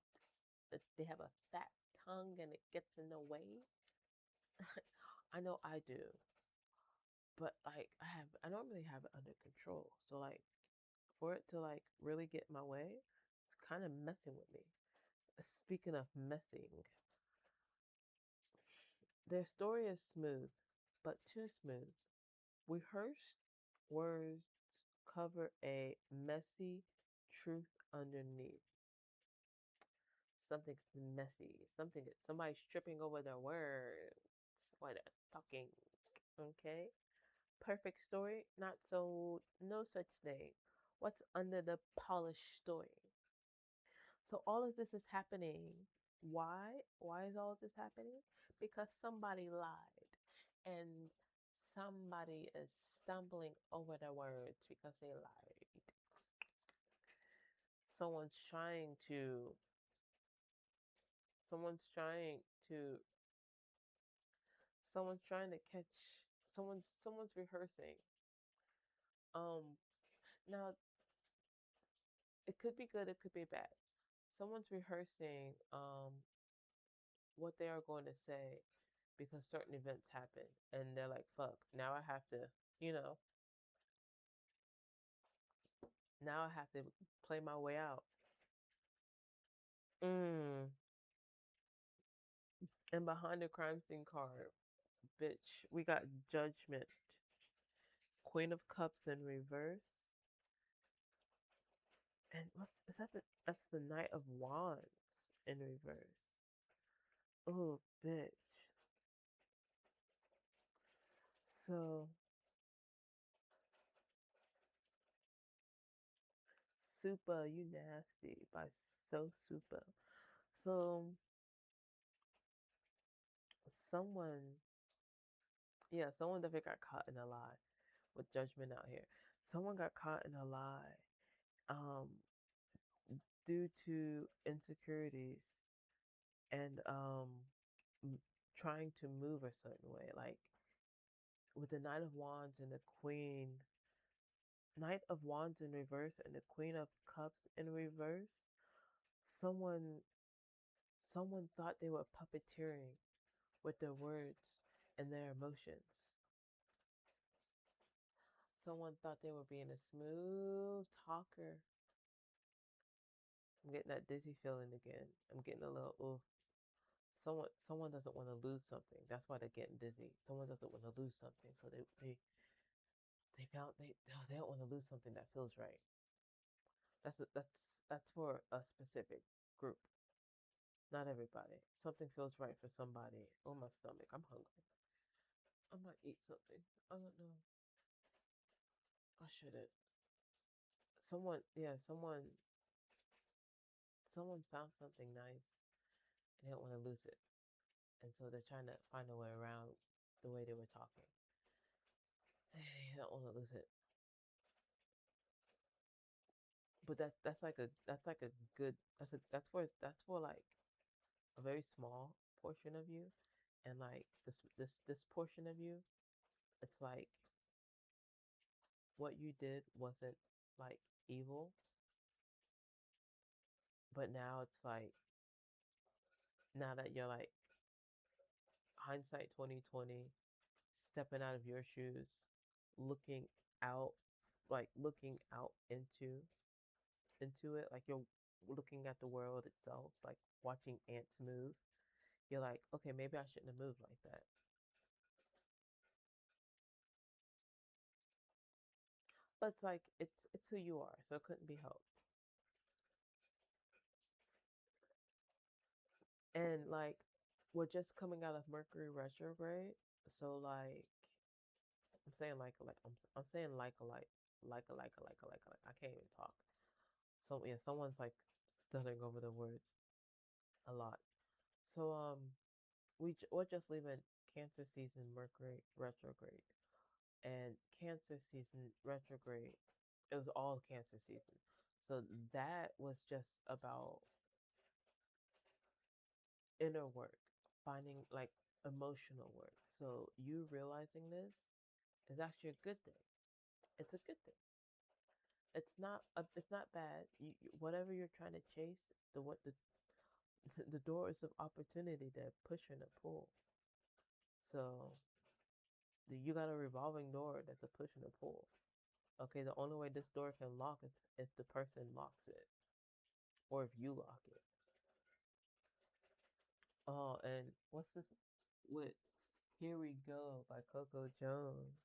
They have a fat tongue and it gets in the way. I know I do, but like I don't really have it under control. So like for it to like really get my way, it's kind of messing with me. Speaking of messing, their story is smooth, but too smooth. Rehearsed words cover a messy truth underneath. Something's messy. Somebody's tripping over their words while they're talking. Okay? Perfect story, not so, no such thing. What's under the polished story? So all of this is happening. Why? Why is all of this happening? Because somebody lied. And somebody is stumbling over their words because they lied. Someone's trying to someone's trying to someone's trying to catch someone's rehearsing. Um Now it could be good, it could be bad. Someone's rehearsing what they are going to say because certain events happen and they're like, fuck, now I have to, you know, now I have to play my way out. Mm. And behind the crime scene card, bitch, we got Judgment, Queen of Cups in reverse, and what's is that? That's the Knight of Wands in reverse. Oh, bitch. So super, you nasty by so super. So someone, yeah, someone definitely got caught in a lie with Judgment out here. Someone got caught in a lie, um, due to insecurities and trying to move a certain way. Like with the Knight of Wands and the Queen Knight of Wands in reverse and the Queen of Cups in reverse. Someone someone thought they were puppeteering with their words and their emotions. Someone thought they were being a smooth talker. I'm getting that dizzy feeling again. I'm getting a little oof. Someone doesn't want to lose something. That's why they're getting dizzy. Someone doesn't want to lose something, so they don't want to lose something that feels right. That's for a specific group, not everybody. Something feels right for somebody. Oh, my stomach. I'm hungry. I might eat something. I don't know. I shouldn't. Someone found something nice and they don't want to lose it. And so they're trying to find a way around the way they were talking. They don't want to lose it. But that's like a good that's for like a very small portion of you, and like this portion of you, it's like what you did wasn't like evil, but now it's like now that you're like hindsight 2020, stepping out of your shoes, looking out, like looking out into it, like you're looking at the world itself, like watching ants move. You're like, okay, maybe I shouldn't have moved like that. But it's like it's who you are, so it couldn't be helped. And like we're just coming out of Mercury retrograde, so like I'm saying I'm saying like I can't even talk. So yeah, someone's like stuttering over the words a lot. So we're just leaving Cancer season Mercury retrograde, and Cancer season retrograde. It was all Cancer season, so that was just about inner work, finding like emotional work. So you realizing this is actually a good thing. It's a good thing. It's not bad. Whatever you're trying to chase, the doors of opportunity that push and a pull. So you got a revolving door that's a push and a pull. Okay, the only way this door can lock is if the person locks it, or if you lock it. Oh, and what's this with Here We Go by Coco Jones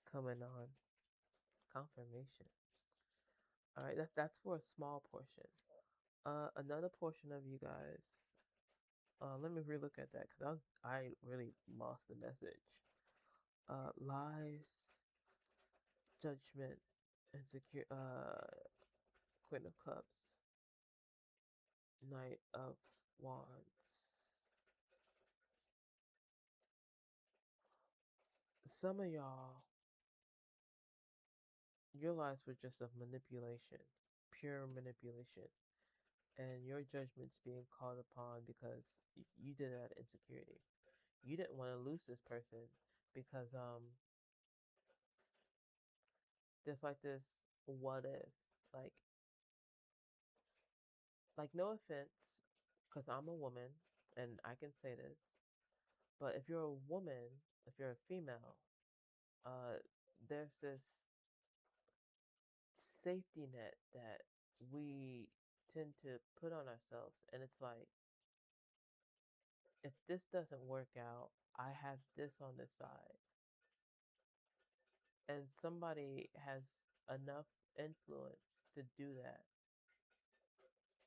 coming on? Confirmation. All right, that's for a small portion. Another portion of you guys. Let me relook at that because I really lost the message. Lies, judgment, insecure. Queen of Cups, Knight of Wands. Some of y'all, your lives were just of manipulation, pure manipulation, and your judgment's being called upon because you did it out of insecurity. You didn't want to lose this person because there's like this what if, like no offense, because I'm a woman and I can say this, but if you're a woman, if you're a female, uh, there's this safety net that we tend to put on ourselves, and it's like if this doesn't work out, I have this on the side, and somebody has enough influence to do that,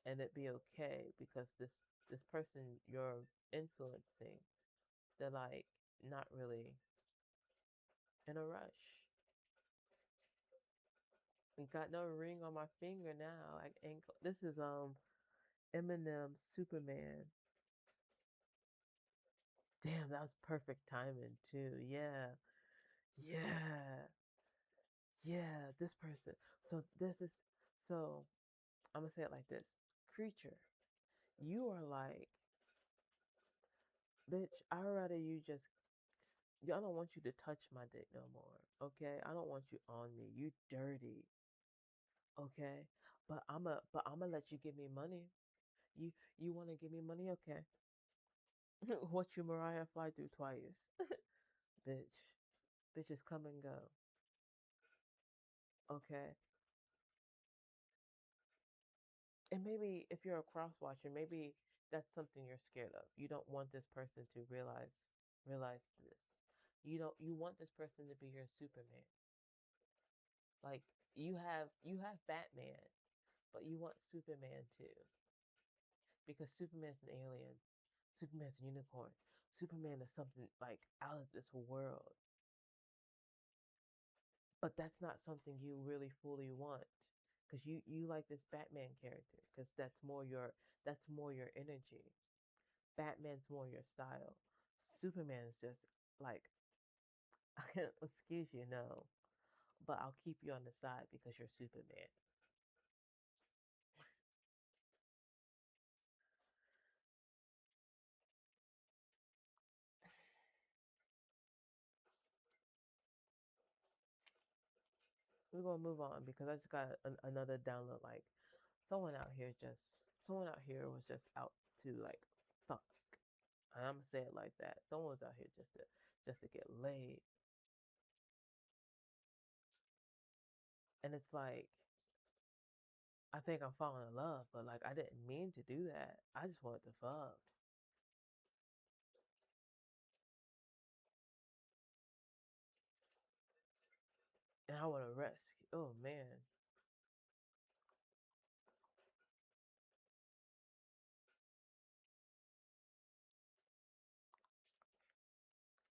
and it be okay because this person you're influencing, they're like not really in a rush. Got no ring on my finger now. I ain't. This is Eminem Superman. Damn, that was perfect timing too. Yeah, yeah, yeah. This person. So this is. So I'm gonna say it like this: Creature, you are like, bitch. I'd rather you just Y'all don't want you to touch my dick no more. Okay? I don't want you on me. You dirty. Okay? But I'ma let you give me money. You you wanna give me money? Okay. What you Mariah fly through twice. Bitch. Bitches come and go. Okay. And maybe if you're a cross watcher, maybe that's something you're scared of. You don't want this person to realize this. You want this person to be your Superman. Like you have Batman, but you want Superman too. Because Superman's an alien. Superman's a unicorn. Superman is something like out of this world. But that's not something you really fully want. Cause you like this Batman character, cause that's more your energy. Batman's more your style. Superman's just like, excuse you, no, but I'll keep you on the side because you're Superman. We're gonna move on because I just got another download. Like, someone out here was just out to like fuck, and I'm gonna say it like that. Someone was out here just to get laid, and it's like I think I'm falling in love, but like I didn't mean to do that. I just wanted to fuck, and I want to rescue. Oh man,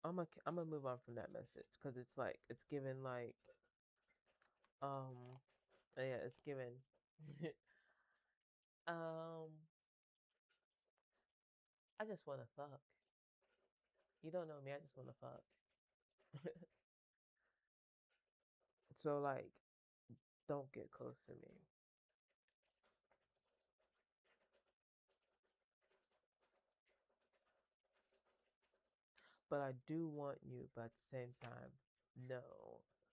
I'm gonna move on from that message because it's like it's given like um yeah, it's given um I just want to fuck. You don't know me. I just want to fuck. So like, don't get close to me. But I do want you. But at the same time, no,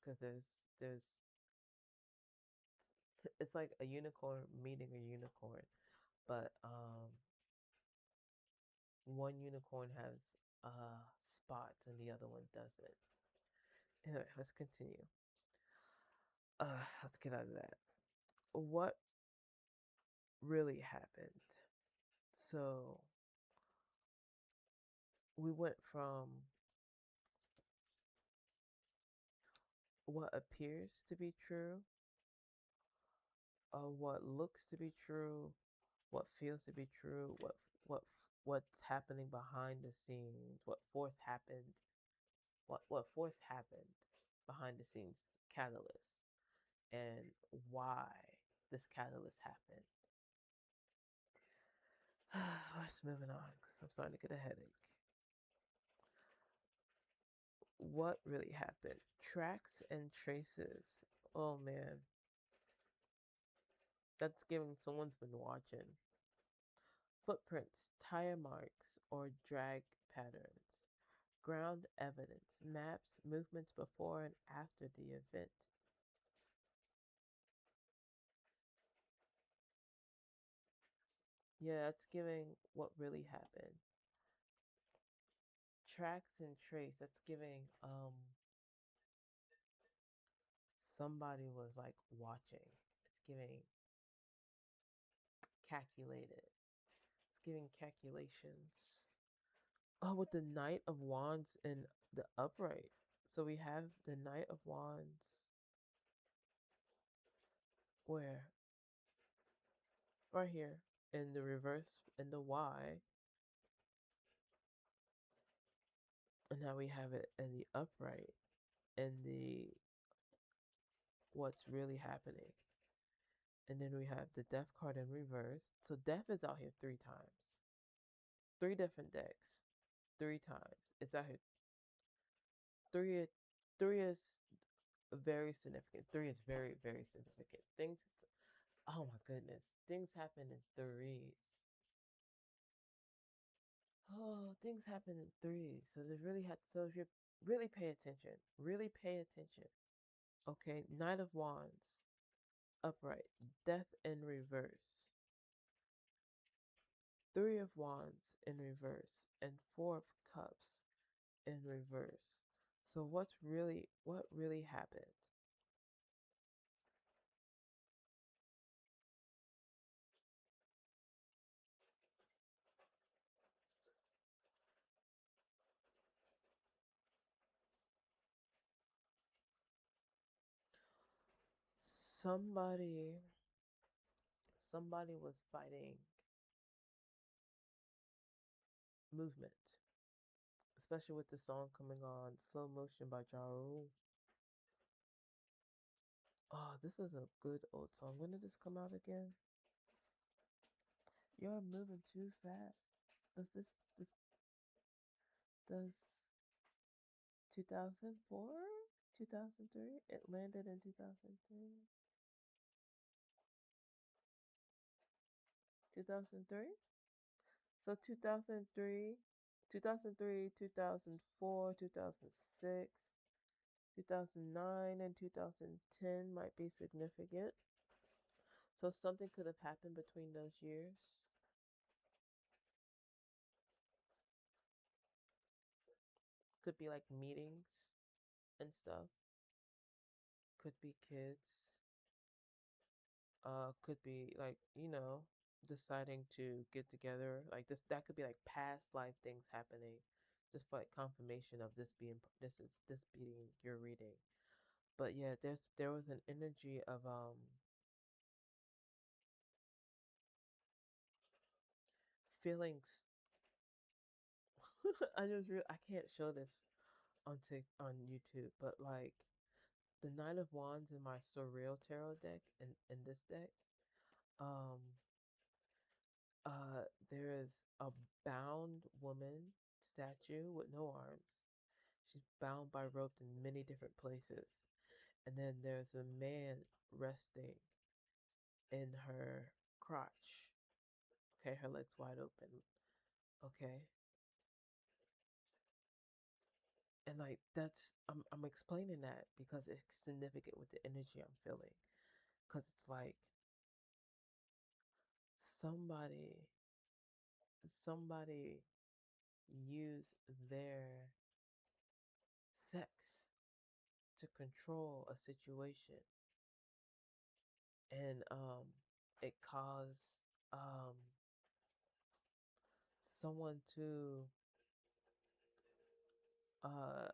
because there's it's like a unicorn meeting a unicorn, but one unicorn has spots and the other one doesn't. Anyway, let's continue. Let's get out of that. What really happened? So we went from what appears to be true, what looks to be true, what feels to be true, what what's happening behind the scenes, what force happened behind the scenes, catalyst, and why this catalyst happened. Let's moving on because I'm starting to get a headache. What really happened? Tracks and traces. Oh man, that's giving someone's been watching. Footprints, tire marks, or drag patterns. Ground evidence, maps, movements before and after the event. Yeah, that's giving what really happened. Tracks and trace, that's giving somebody was like watching. It's giving calculated. It's giving calculations. Oh, with the Knight of Wands in the upright. So we have the Knight of Wands. Where? Right here. In the reverse, in the Y. And now we have it in the upright. In the what's really happening. And then we have the Death card in reverse. So Death is out here 3 times. 3 different decks. 3 times. It's out here. Three is very significant. Three is very, very significant. Things, oh my goodness. Things happen in threes. Oh, things happen in threes. So there's really so if you really pay attention. Okay, Knight of Wands, upright, Death in reverse, Three of Wands in reverse, and Four of Cups in reverse. So what really happened? Somebody somebody was fighting movement, especially with the song coming on, Slow Motion by Ja Rule. Oh, this is a good old song. When did this come out again? You're moving too fast. This does 2004? 2003? It landed in 2003. 2003? So 2003, 2003, 2004, 2006, 2009 and 2010 might be significant. So something could have happened between those years. Could be like meetings and stuff. Could be kids. Could be like, deciding to get together. Like this that could be like past life things happening. Just for like confirmation of this being your reading. But yeah, there was an energy of feelings. I can't show this on YouTube, but like the Nine of Wands in my Surreal Tarot deck and in this deck, um, there is a bound woman statue with no arms. She's bound by rope in many different places, and then there's a man resting in her crotch. Okay, her legs wide open. Okay, and like I'm explaining that because it's significant with the energy I'm feeling, because it's like somebody somebody used their sex to control a situation, and it caused um someone to uh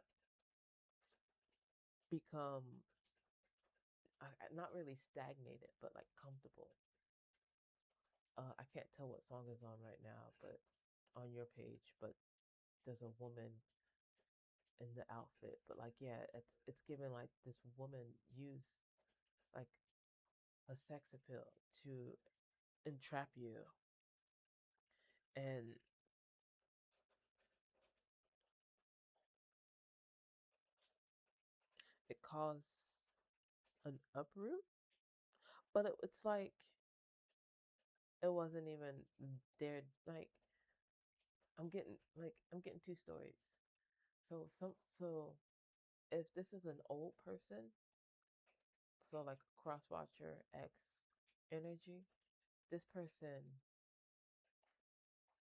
become not really stagnated but like comfortable. I can't tell what song is on right now, but on your page, but there's a woman in the outfit. But like, yeah, it's given like this woman used like a sex appeal to entrap you, and it caused an uproot. But it's like it wasn't even there. Like I'm getting two stories. So if this is an old person, so like crosswatcher X energy, this person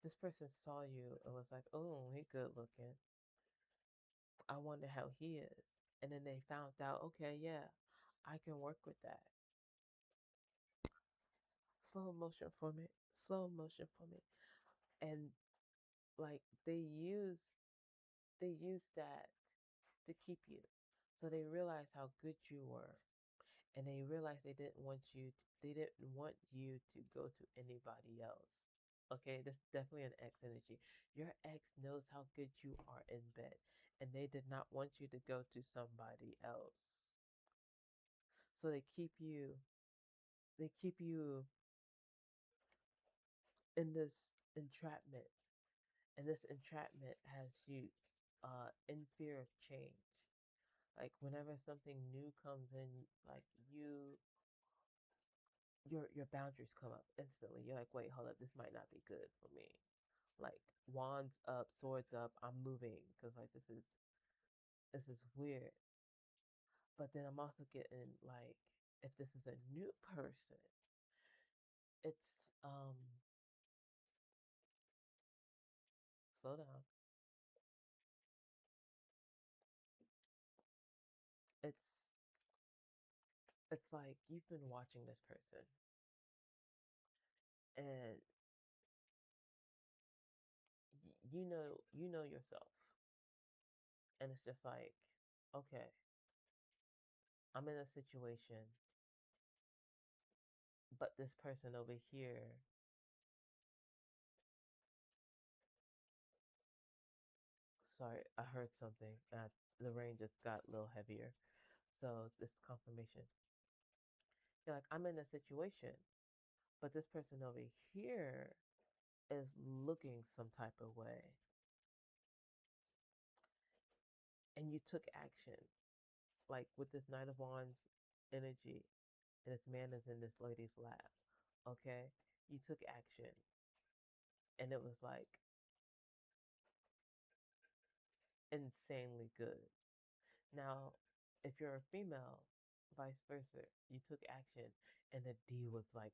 this person saw you and was like, oh, he good looking. I wonder how he is. And then they found out, okay, yeah, I can work with that. Slow motion for me. Slow motion for me. And like they use that to keep you. So they realized how good you were. And they realized they didn't want you to go to anybody else. Okay, that's definitely an ex energy. Your ex knows how good you are in bed, and they did not want you to go to somebody else. So they keep you in this entrapment, and this entrapment has you in fear of change. Like whenever something new comes in, like your boundaries come up instantly. You're like, wait, hold up, this might not be good for me. like wands up, swords up, I'm moving because like this is weird. But then I'm also getting like if this is a new person, it's slow down. It's it's like you've been watching this person and you know yourself. And it's just like, okay, I'm in a situation, but this person over here, sorry, I heard something. The rain just got a little heavier. So this confirmation. You're like, I'm in a situation, but this person over here is looking some type of way. And you took action. Like with this Knight of Wands energy, and this man is in this lady's lap. Okay? You took action. And it was like insanely good. Now, if you're a female, vice versa, you took action, and the D was like,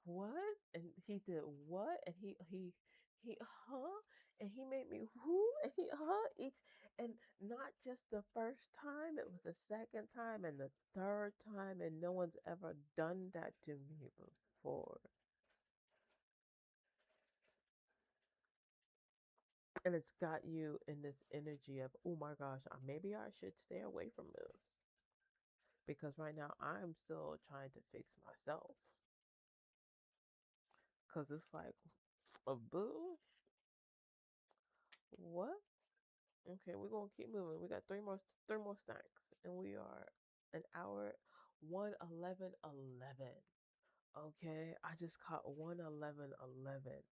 "What?" And he did what? And he huh? And he made me who? And he each, and not just the first time, it was the second time and the third time, and no one's ever done that to me before. And it's got you in this energy of, oh my gosh, maybe I should stay away from this. Because right now I'm still trying to fix myself. Because it's like, a boo? What? Okay, we're going to keep moving. We got three more stacks. And we are an hour, 1:11:11. Okay, I just caught 1:11:11.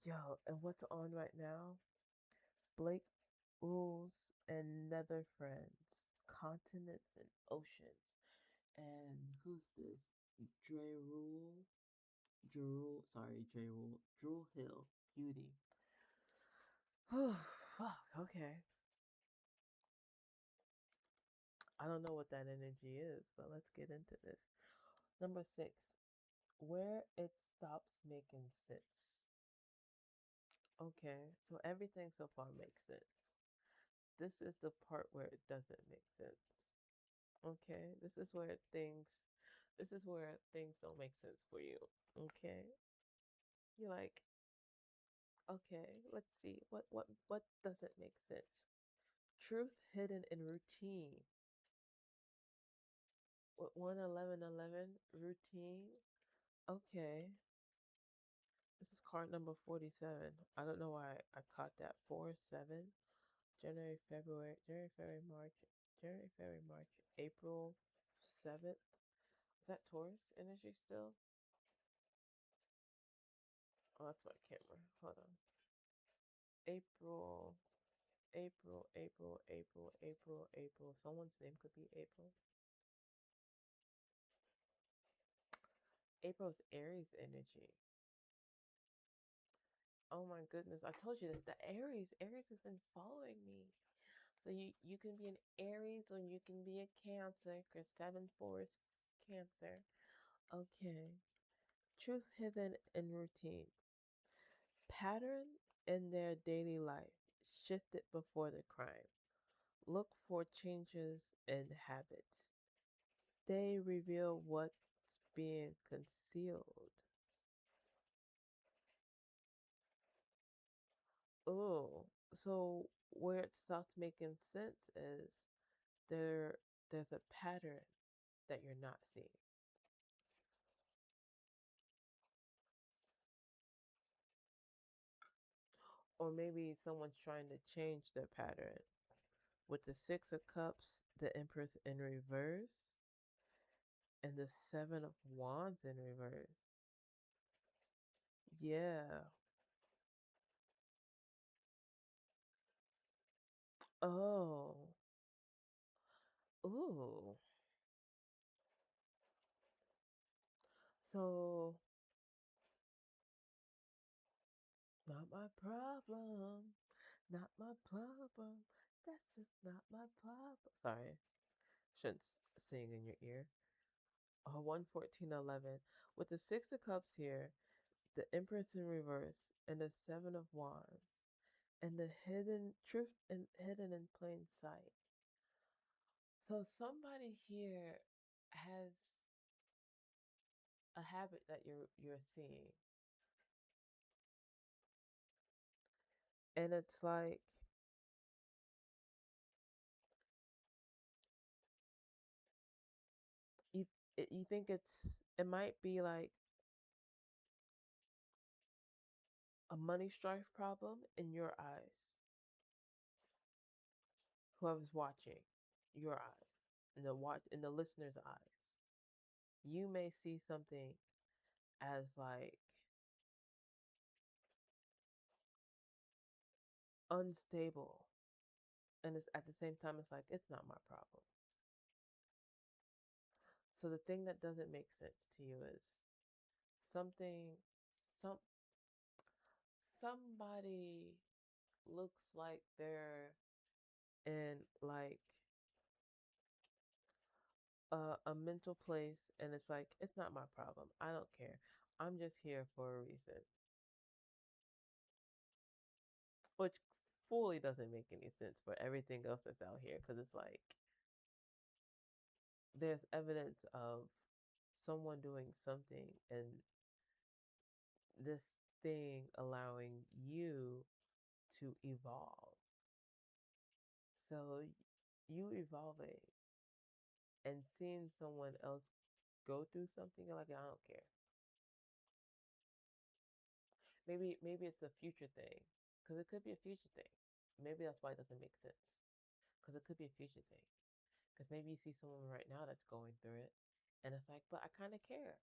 Yo, and what's on right now? Blake Rules and Nether Friends, Continents and Oceans. And who's this? Dre Rule, Dre Rule, Drew Hill, Beauty. Fuck, okay. I don't know what that energy is, but let's get into this. Number 6, where it stops making sense. Okay, so everything so far makes sense. This is the part where it doesn't make sense. Okay, this is where things don't make sense for you. Okay, you're like, okay, let's see, what doesn't make sense? Truth hidden in routine. What, 1:11:11 routine? Okay, this is card number 47. I don't know why I caught that. 4, 7, January, February, March, April 7th. Is that Taurus energy still? Oh, that's my camera. Hold on. April, April. Someone's name could be April. April's Aries energy. Oh my goodness, I told you this. The Aries has been following me. So you can be an Aries or you can be a Cancer, because 7/4 is Cancer. Okay. Truth hidden in routine. Pattern in their daily life shifted before the crime. Look for changes in habits. They reveal what's being concealed. Oh, so where it stopped making sense is there there's a pattern that you're not seeing. Or maybe someone's trying to change their pattern. With the 6 of Cups, the Empress in reverse, and the 7 of Wands in reverse. Yeah. Oh. Ooh. So my problem. Not my problem. That's just not my problem. Sorry, shouldn't sing in your ear. 11411. With the Six of Cups here, the Empress in reverse, and the Seven of Wands, and the hidden truth and hidden in plain sight. So somebody here has a habit that you're seeing. And it's like you you think it might be like a money strife problem in your eyes. Whoever's watching, your eyes, in the listener's eyes. You may see something as like unstable, and it's at the same time it's like it's not my problem. So the thing that doesn't make sense to you is something some somebody looks like they're in like a mental place, and it's like it's not my problem. I don't care. I'm just here for a reason, which fully doesn't make any sense for everything else that's out here, because it's like there's evidence of someone doing something, and this thing allowing you to evolve. So you evolving and seeing someone else go through something, you're like, I don't care. Maybe it's a future thing, because it could be a future thing. Maybe that's why it doesn't make sense, because it could be a future thing. Because maybe you see someone right now that's going through it, and it's like, but I kind of care.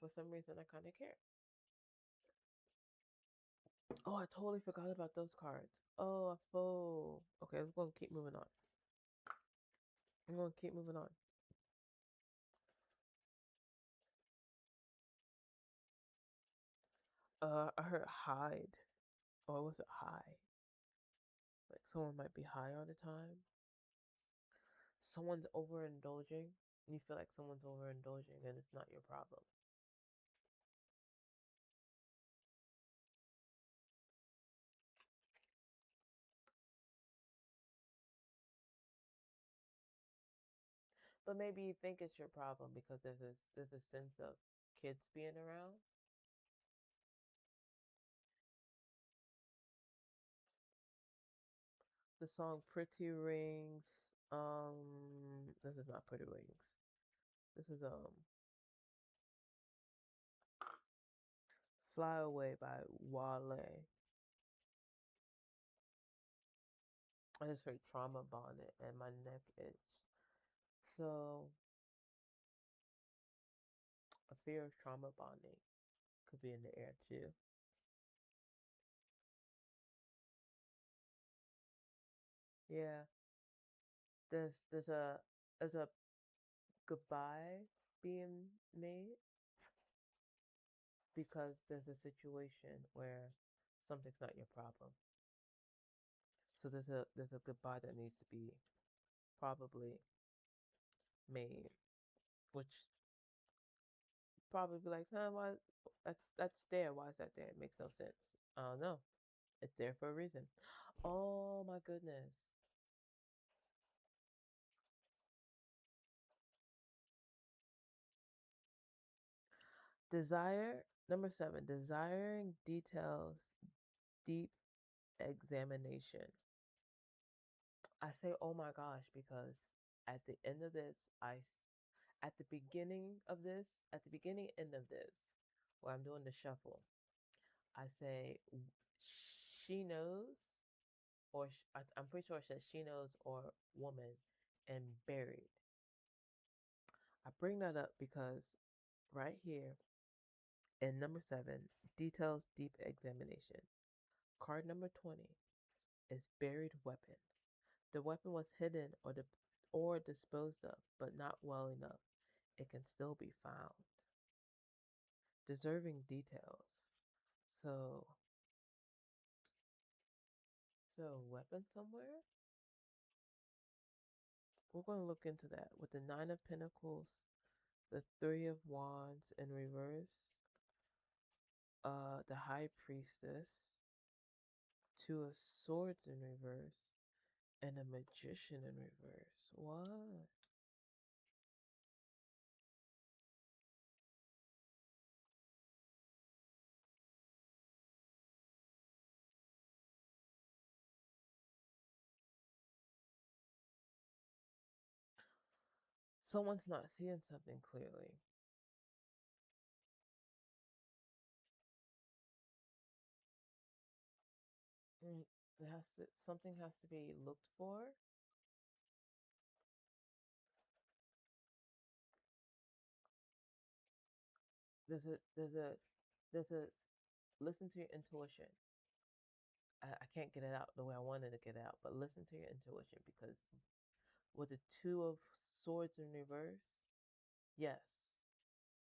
For some reason, I kind of care. Oh, I totally forgot about those cards. Oh, a foe. Okay, we're gonna keep moving on. I'm gonna keep moving on. I heard hide, or was it high? Like someone might be high all the time. Someone's overindulging. You feel like someone's overindulging, and it's not your problem. But maybe you think it's your problem because there's a sense of kids being around. The song Pretty Rings. This is not Pretty Wings. This is Fly Away by Wale. I just heard trauma bonnet and my neck itch. So a fear of trauma bonding could be in the air too. Yeah. There's a goodbye being made because there's a situation where something's not your problem. So there's a goodbye that needs to be probably made, which probably be like, huh, why that's there? Why is that there? It makes no sense. I don't know. It's there for a reason. Oh my goodness. Desire number 7. Desiring details, deep examination. I say, oh my gosh, because at the end of this, at the beginning of this, at the beginning end of this, where I'm doing the shuffle, I say she knows, or I'm pretty sure it says she knows or woman, and buried. I bring that up because right here in number 7, details deep examination. Card number 20 is buried weapon. The weapon was hidden or disposed of, but not well enough. It can still be found. Deserving details. So, weapon somewhere? We're going to look into that. With the Nine of Pentacles, the Three of Wands in reverse, the High Priestess, Two of Swords in reverse, and a Magician in reverse. What? Someone's not seeing something clearly. Something has to be looked for. There's a there's a listen to your intuition. I can't get it out the way I wanted to get it out, but listen to your intuition, because with the Two of Swords in reverse, yes,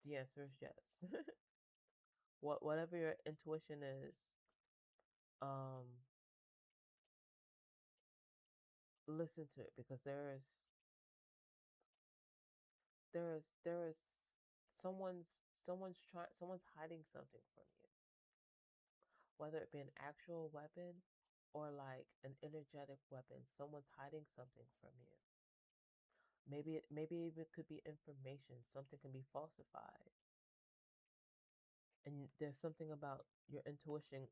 the answer is yes. Whatever your intuition is, um, listen to it, because there is someone's hiding something from you, whether it be an actual weapon or like an energetic weapon. Someone's hiding something from you. Maybe it could be information. Something can be falsified, and there's something about your intuition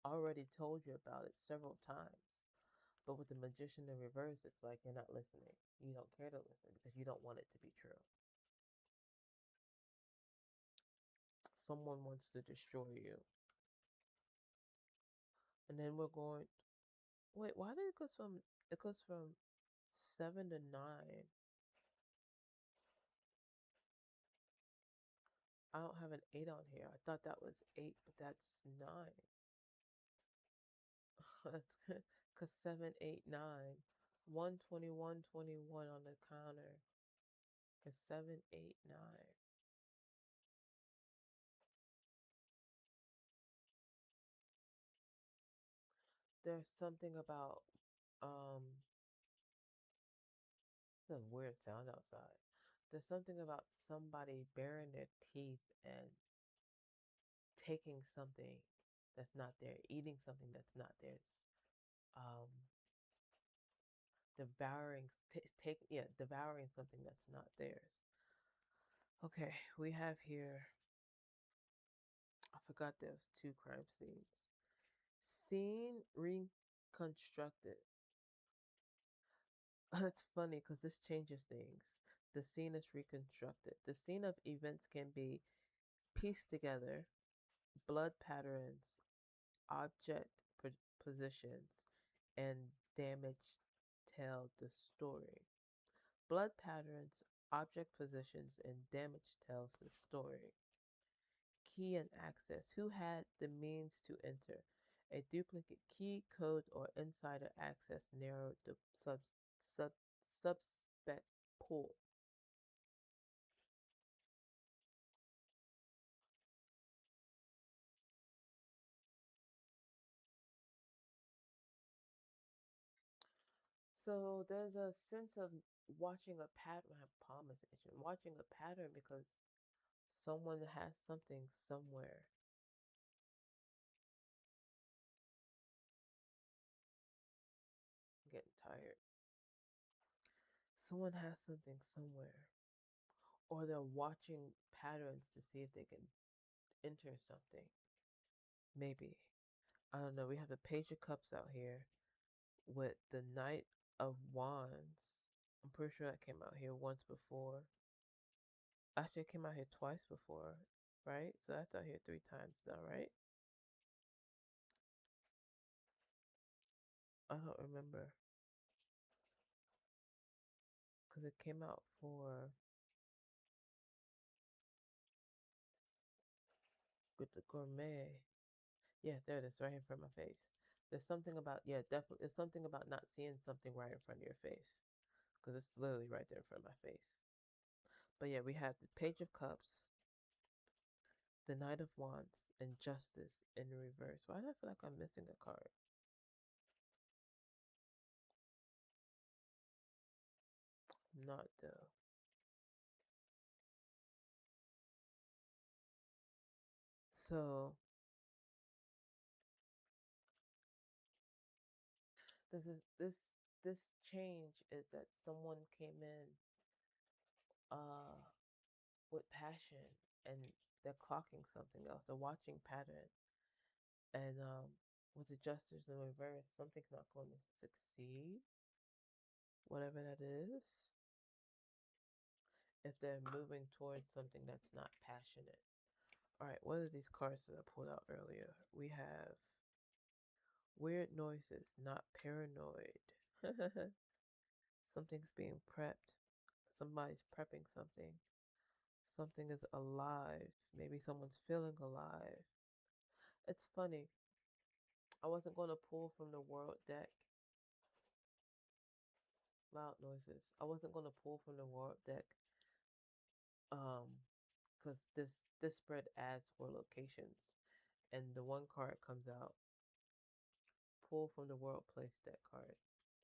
already told you about it several times. But with the Magician in reverse, it's like you're not listening. You don't care to listen because you don't want it to be true. Someone wants to destroy you. And then we're going, wait, why did it goes from 7 to 9? I don't have an 8 on here. I thought that was 8, but that's 9. That's because 7, 8, 9. 121, 21 on the counter is 7, 8, 9. There's something about it's a weird sound outside. There's something about somebody baring their teeth and taking something that's not there, eating something that's not theirs, um, devouring something that's not theirs. Okay, we have here. I forgot there's 2 crime scenes. Scene reconstructed. It's funny because this changes things. The scene is reconstructed. The scene of events can be pieced together. Blood patterns, object positions, and damage tell the story. Blood patterns, object positions, and damage tells the story. Key and access. Who had the means to enter? A duplicate key, code, or insider access narrowed the sub, suspect pool. So there's a sense of watching a pattern. My palm is itching. Watching a pattern because someone has something somewhere. I'm getting tired. Someone has something somewhere. Or they're watching patterns to see if they can enter something. Maybe. I don't know. We have the Page of Cups out here with the Knight of Wands. I'm pretty sure that came out here once before. Actually, it came out here twice before, right? So that's out here 3 times now, right? I don't remember. Because it came out for with the gourmet. Yeah, there it is, right in front of my face. There's something about, yeah, definitely. There's something about not seeing something right in front of your face. Because it's literally right there in front of my face. But yeah, we have the Page of Cups. The Knight of Wands and Justice in reverse. Why do I feel like I'm missing a card? Not though. So this change is that someone came in uh with passion and they're clocking something else. They're watching pattern. And with the justice in reverse, something's not going to succeed, whatever that is, if they're moving towards something that's not passionate. All right, what are these cards that I pulled out earlier? We have weird noises, not paranoid. Something's being prepped. Somebody's prepping something. Something is alive. Maybe someone's feeling alive. It's funny. I wasn't going to pull from the world deck. Loud noises. I wasn't going to pull from the world deck. Because this spread adds 4 locations, and the one card comes out. Pull from the world place deck card.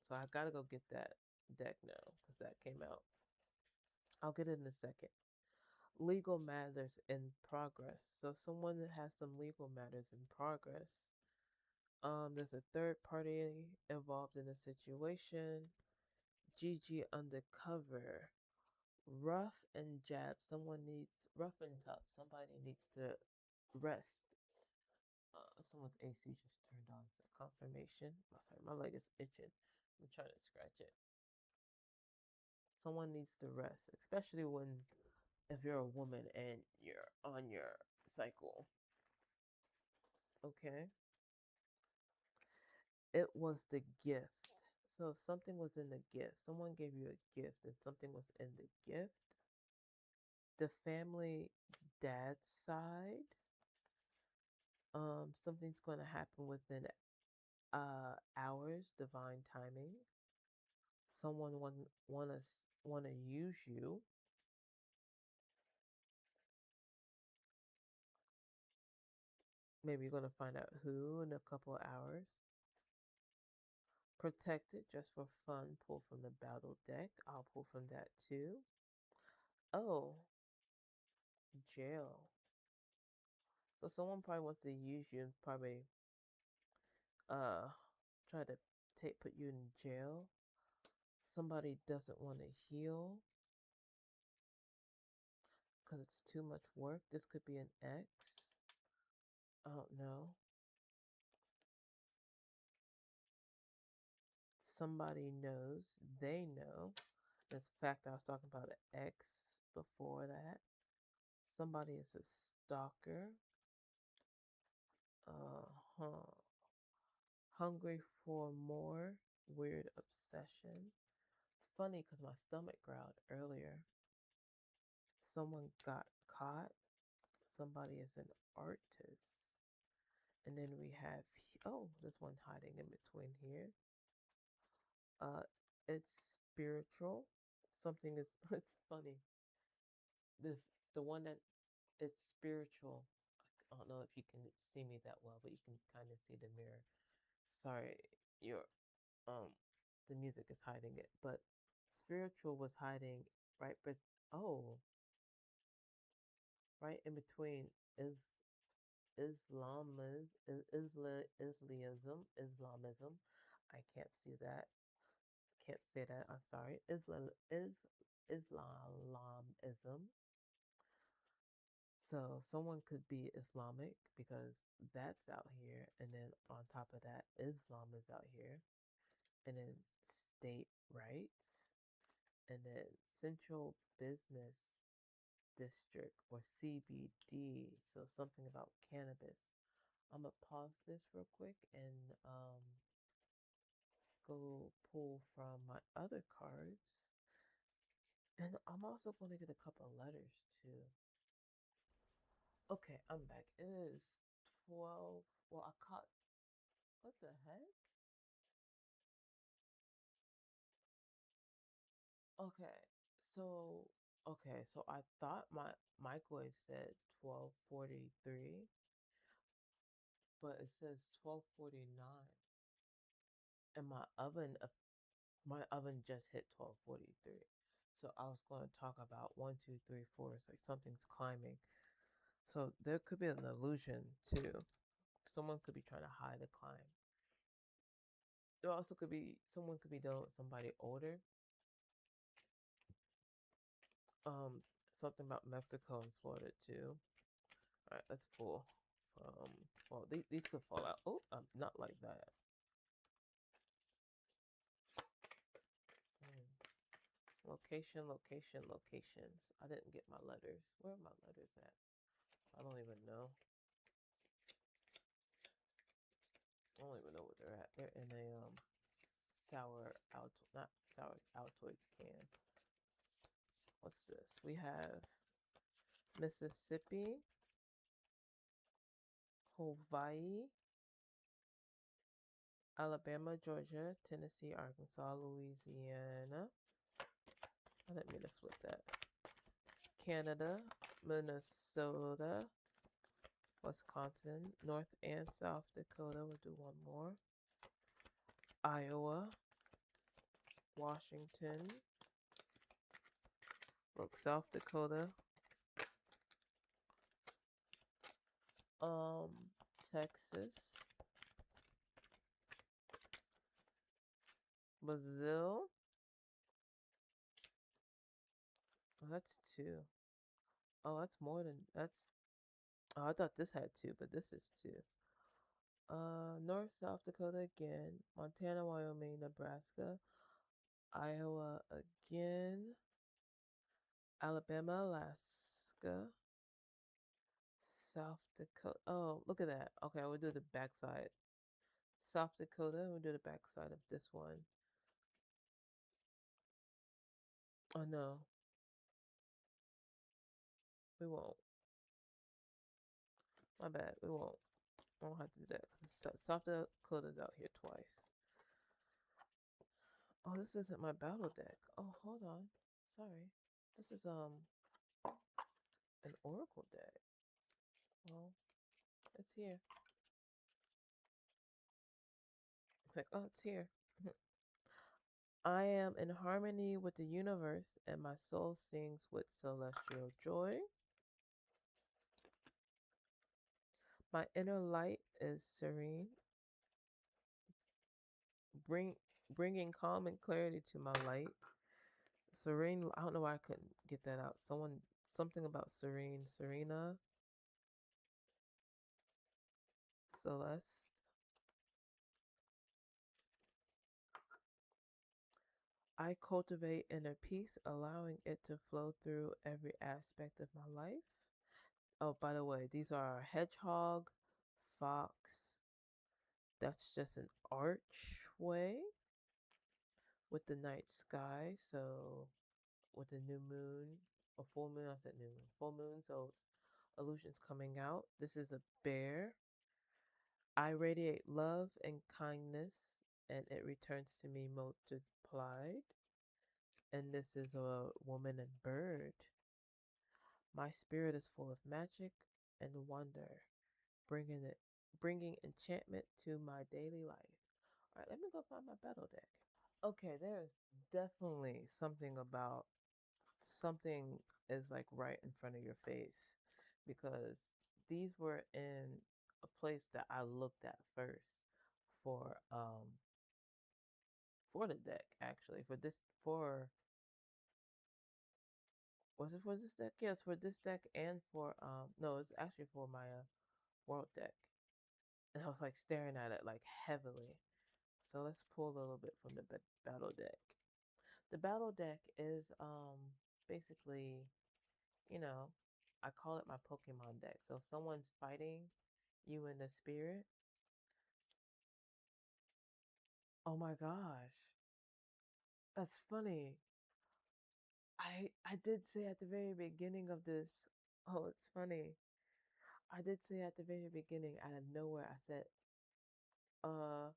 So I gotta go get that deck now because that came out. I'll get it in a second. Legal matters in progress. So someone that has some legal matters in progress. There's a third party involved in the situation. GG undercover. Rough and jab. Someone needs rough and tough. Somebody needs to rest. Someone's AC just turned on. So confirmation. Oh, sorry, my leg is itching. I'm trying to scratch it. Someone needs to rest, especially when if you're a woman and you're on your cycle. Okay. It was the gift. So if something was in the gift, someone gave you a gift and something was in the gift, the family dad's side, something's going to happen within hours, divine timing. Someone want to use you. Maybe you're going to find out who in a couple of hours. Protected just for fun. Pull from the battle deck. I'll pull from that too. Oh, jail. So someone probably wants to use you and probably try to put you in jail. Somebody doesn't want to heal because it's too much work. This could be an ex. I don't know. Somebody knows. They know. In fact, I was talking about an ex before that. Somebody is a stalker. Uh-huh. Hungry for more. Weird obsession. It's funny because my stomach growled earlier. Someone got caught. Somebody is an artist. And then we have, oh, there's one hiding in between here. It's spiritual. Something is, it's funny. This, the one that it's spiritual. I don't know if you can see me that well, but you can kind of see the mirror. Sorry, your the music is hiding it, but spiritual was hiding right, but oh, right in between is Islamism. I can't see that. Can't say that. I'm sorry. Islamism. So someone could be Islamic because that's out here, and then on top of that, Islam is out here, and then state rights, and then Central Business District or CBD. So something about cannabis. I'm gonna pause this real quick and go pull from my other cards. And I'm also going to get a couple letters too. Okay, I'm back. It is 12. Well, I caught. What the heck? Okay, so Okay, so I thought my microwave said 1243, but it says 1249. And my oven just hit 1243. So I was going to talk about one, two, three, four. It's like something's climbing. So there could be an illusion too. Someone could be trying to hide a climb. There also could be someone could be dealing with somebody older. Um, Something about Mexico and Florida too. All right, let's pull from. Well, these could fall out. Oh, not like that. Hmm. Location, location, locations. I didn't get my letters. Where are my letters at? I don't even know. I don't even know where they're at. They're in a not sour Altoids can. What's this? We have Mississippi, Hawaii, Alabama, Georgia, Tennessee, Arkansas, Louisiana. I didn't mean to flip that. Canada, Minnesota, Wisconsin, North and South Dakota. We'll do one more. Iowa, Washington, South Dakota, um, Texas, Brazil. Oh, that's two. Oh, that's more than that's. Oh, I thought this had two, but this is two. North, South Dakota again, Montana, Wyoming, Nebraska, Iowa again, Alabama, Alaska, South Dakota. Oh, look at that. Okay, we'll do the backside. South Dakota, we'll do the backside of this one. Oh no, we won't. My bad, we won't. I won't have to do that because South Dakota's out here twice. Oh, this isn't my battle deck. Oh, hold on. Sorry. This is an oracle deck. Well, it's here. It's like, oh, it's here. I am in harmony with the universe, and my soul sings with celestial joy. My inner light is serene, bring bringing calm and clarity to my light. Serene. I don't know why I couldn't get that out. Something about serene. Serena, Celeste. I cultivate inner peace, allowing it to flow through every aspect of my life. Oh, by the way, these are hedgehog, fox. That's just an archway with the night sky. So, with the new moon, or full moon, I said new moon, full moon. So, illusions coming out. This is a bear. I radiate love and kindness, and it returns to me multiplied. And this is a woman and bird. My spirit is full of magic and wonder, bringing enchantment to my daily life. All right, let me go find my battle deck. Okay, there's definitely something is like right in front of your face because these were in a place that I looked at first for for the deck actually for was it for this deck? Yes, for this deck and for no, it's actually for my world deck. And I was like staring at it like heavily. So let's pull a little bit from the battle deck. The battle deck is basically, you know, I call it my Pokemon deck. So if someone's fighting you in the spirit, oh my gosh, that's funny. I did say at the very beginning of this. Oh, it's funny. I did say at the very beginning, out of nowhere, I said, uh,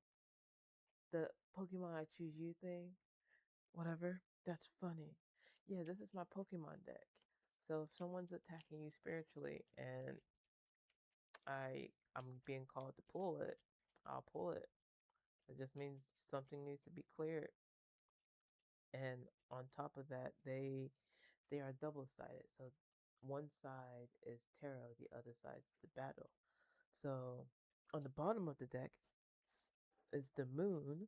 the Pokemon I choose you thing, whatever. That's funny. Yeah, this is my Pokemon deck. So if someone's attacking you spiritually and I'm being called to pull it, I'll pull it. It just means something needs to be cleared. And on top of that, they are double sided. So one side is tarot, the other side's the battle. So on the bottom of the deck is the moon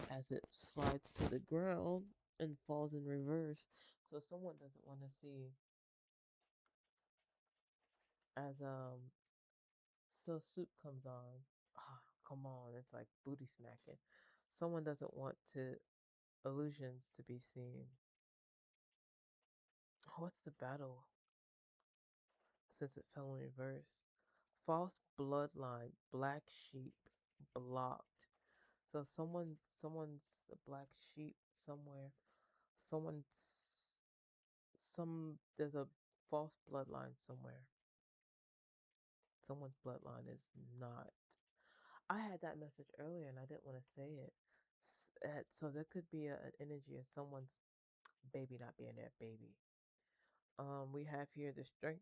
as it slides to the ground and falls in reverse. So someone doesn't want to see as so soup comes on. Ah, come on, it's like booty smacking. Someone doesn't want to illusions to be seen. Oh, what's the battle since it fell in reverse? False bloodline, black sheep, blocked. So someone's a black sheep somewhere. Someone's there's a false bloodline somewhere. Someone's bloodline is not. I had that message earlier and I didn't want to say it. So there could be an energy of someone's baby not being their baby. We have here the strength.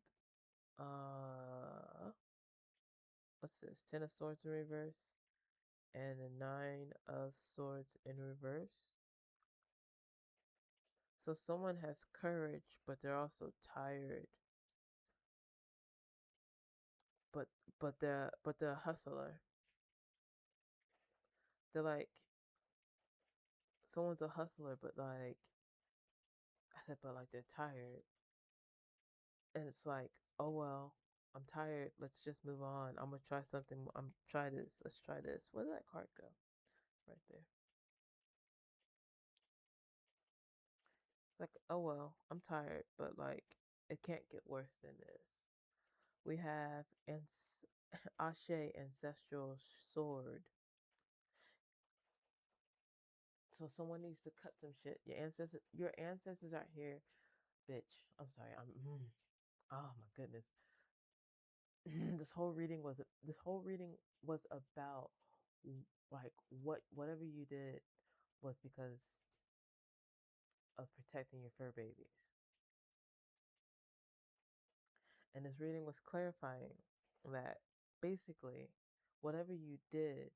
What's this? 10 of Swords in reverse and the 9 of Swords in reverse. So someone has courage, but they're also tired. But they're a hustler. They're like someone's a hustler, but like I said, but like they're tired, and it's like, oh well, I'm tired. Let's just move on. I'm gonna try something. I'm try this. Let's try this. Where did that card go? Right there. It's like, oh well, I'm tired, but like it can't get worse than this. We have Ashe Ancestral Sword. So someone needs to cut some shit. Your ancestors are here, bitch. I'm sorry. Oh my goodness. This whole reading was about like whatever you did was because of protecting your fur babies. And this reading was clarifying that basically whatever you did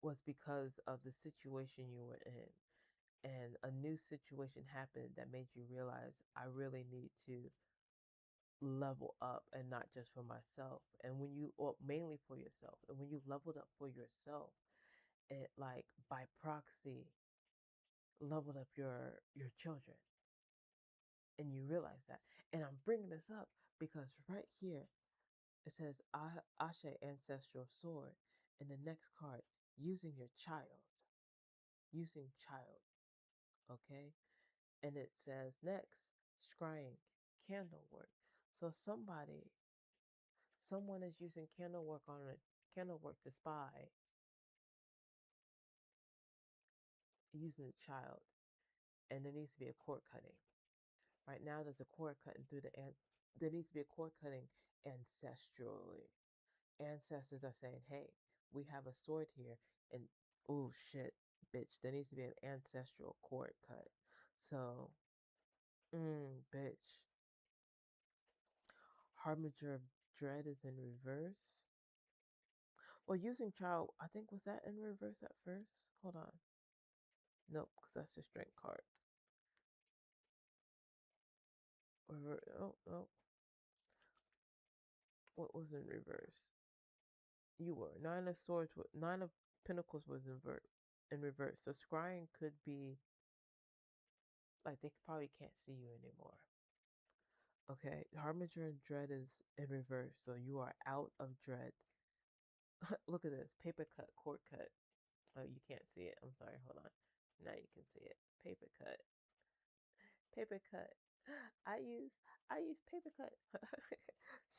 was because of the situation you were in. And a new situation happened that made you realize I really need to level up and not just for myself. And when you, or mainly for yourself, and when you leveled up for yourself, it like by proxy leveled up your children. And you realize that. And I'm bringing this up because right here it says Ashe Ancestral Sword. And the next card, using your child. Using child. Okay? And it says next, scrying, candle work. So someone is using candle work to spy, using a child, and there needs to be a cord cutting. Right now, there's a cord cutting there needs to be a cord cutting ancestrally. Ancestors are saying, "Hey, we have a sword here," and oh shit, bitch, there needs to be an ancestral cord cut. So, bitch, Harbinger of Dread is in reverse. Well, using child, I think was that in reverse at first. Hold on. Nope, because that's the strength card. Oh, no. What was in reverse? You were. 9 of Swords, 9 of Pentacles was in reverse. So scrying could be like they probably can't see you anymore. Okay, Harbinger and Dread is in reverse. So you are out of Dread. Look at this. Paper cut, cord cut. Oh, you can't see it. I'm sorry. Hold on. Now you can see it. Paper cut. Paper cut. I use paper cut.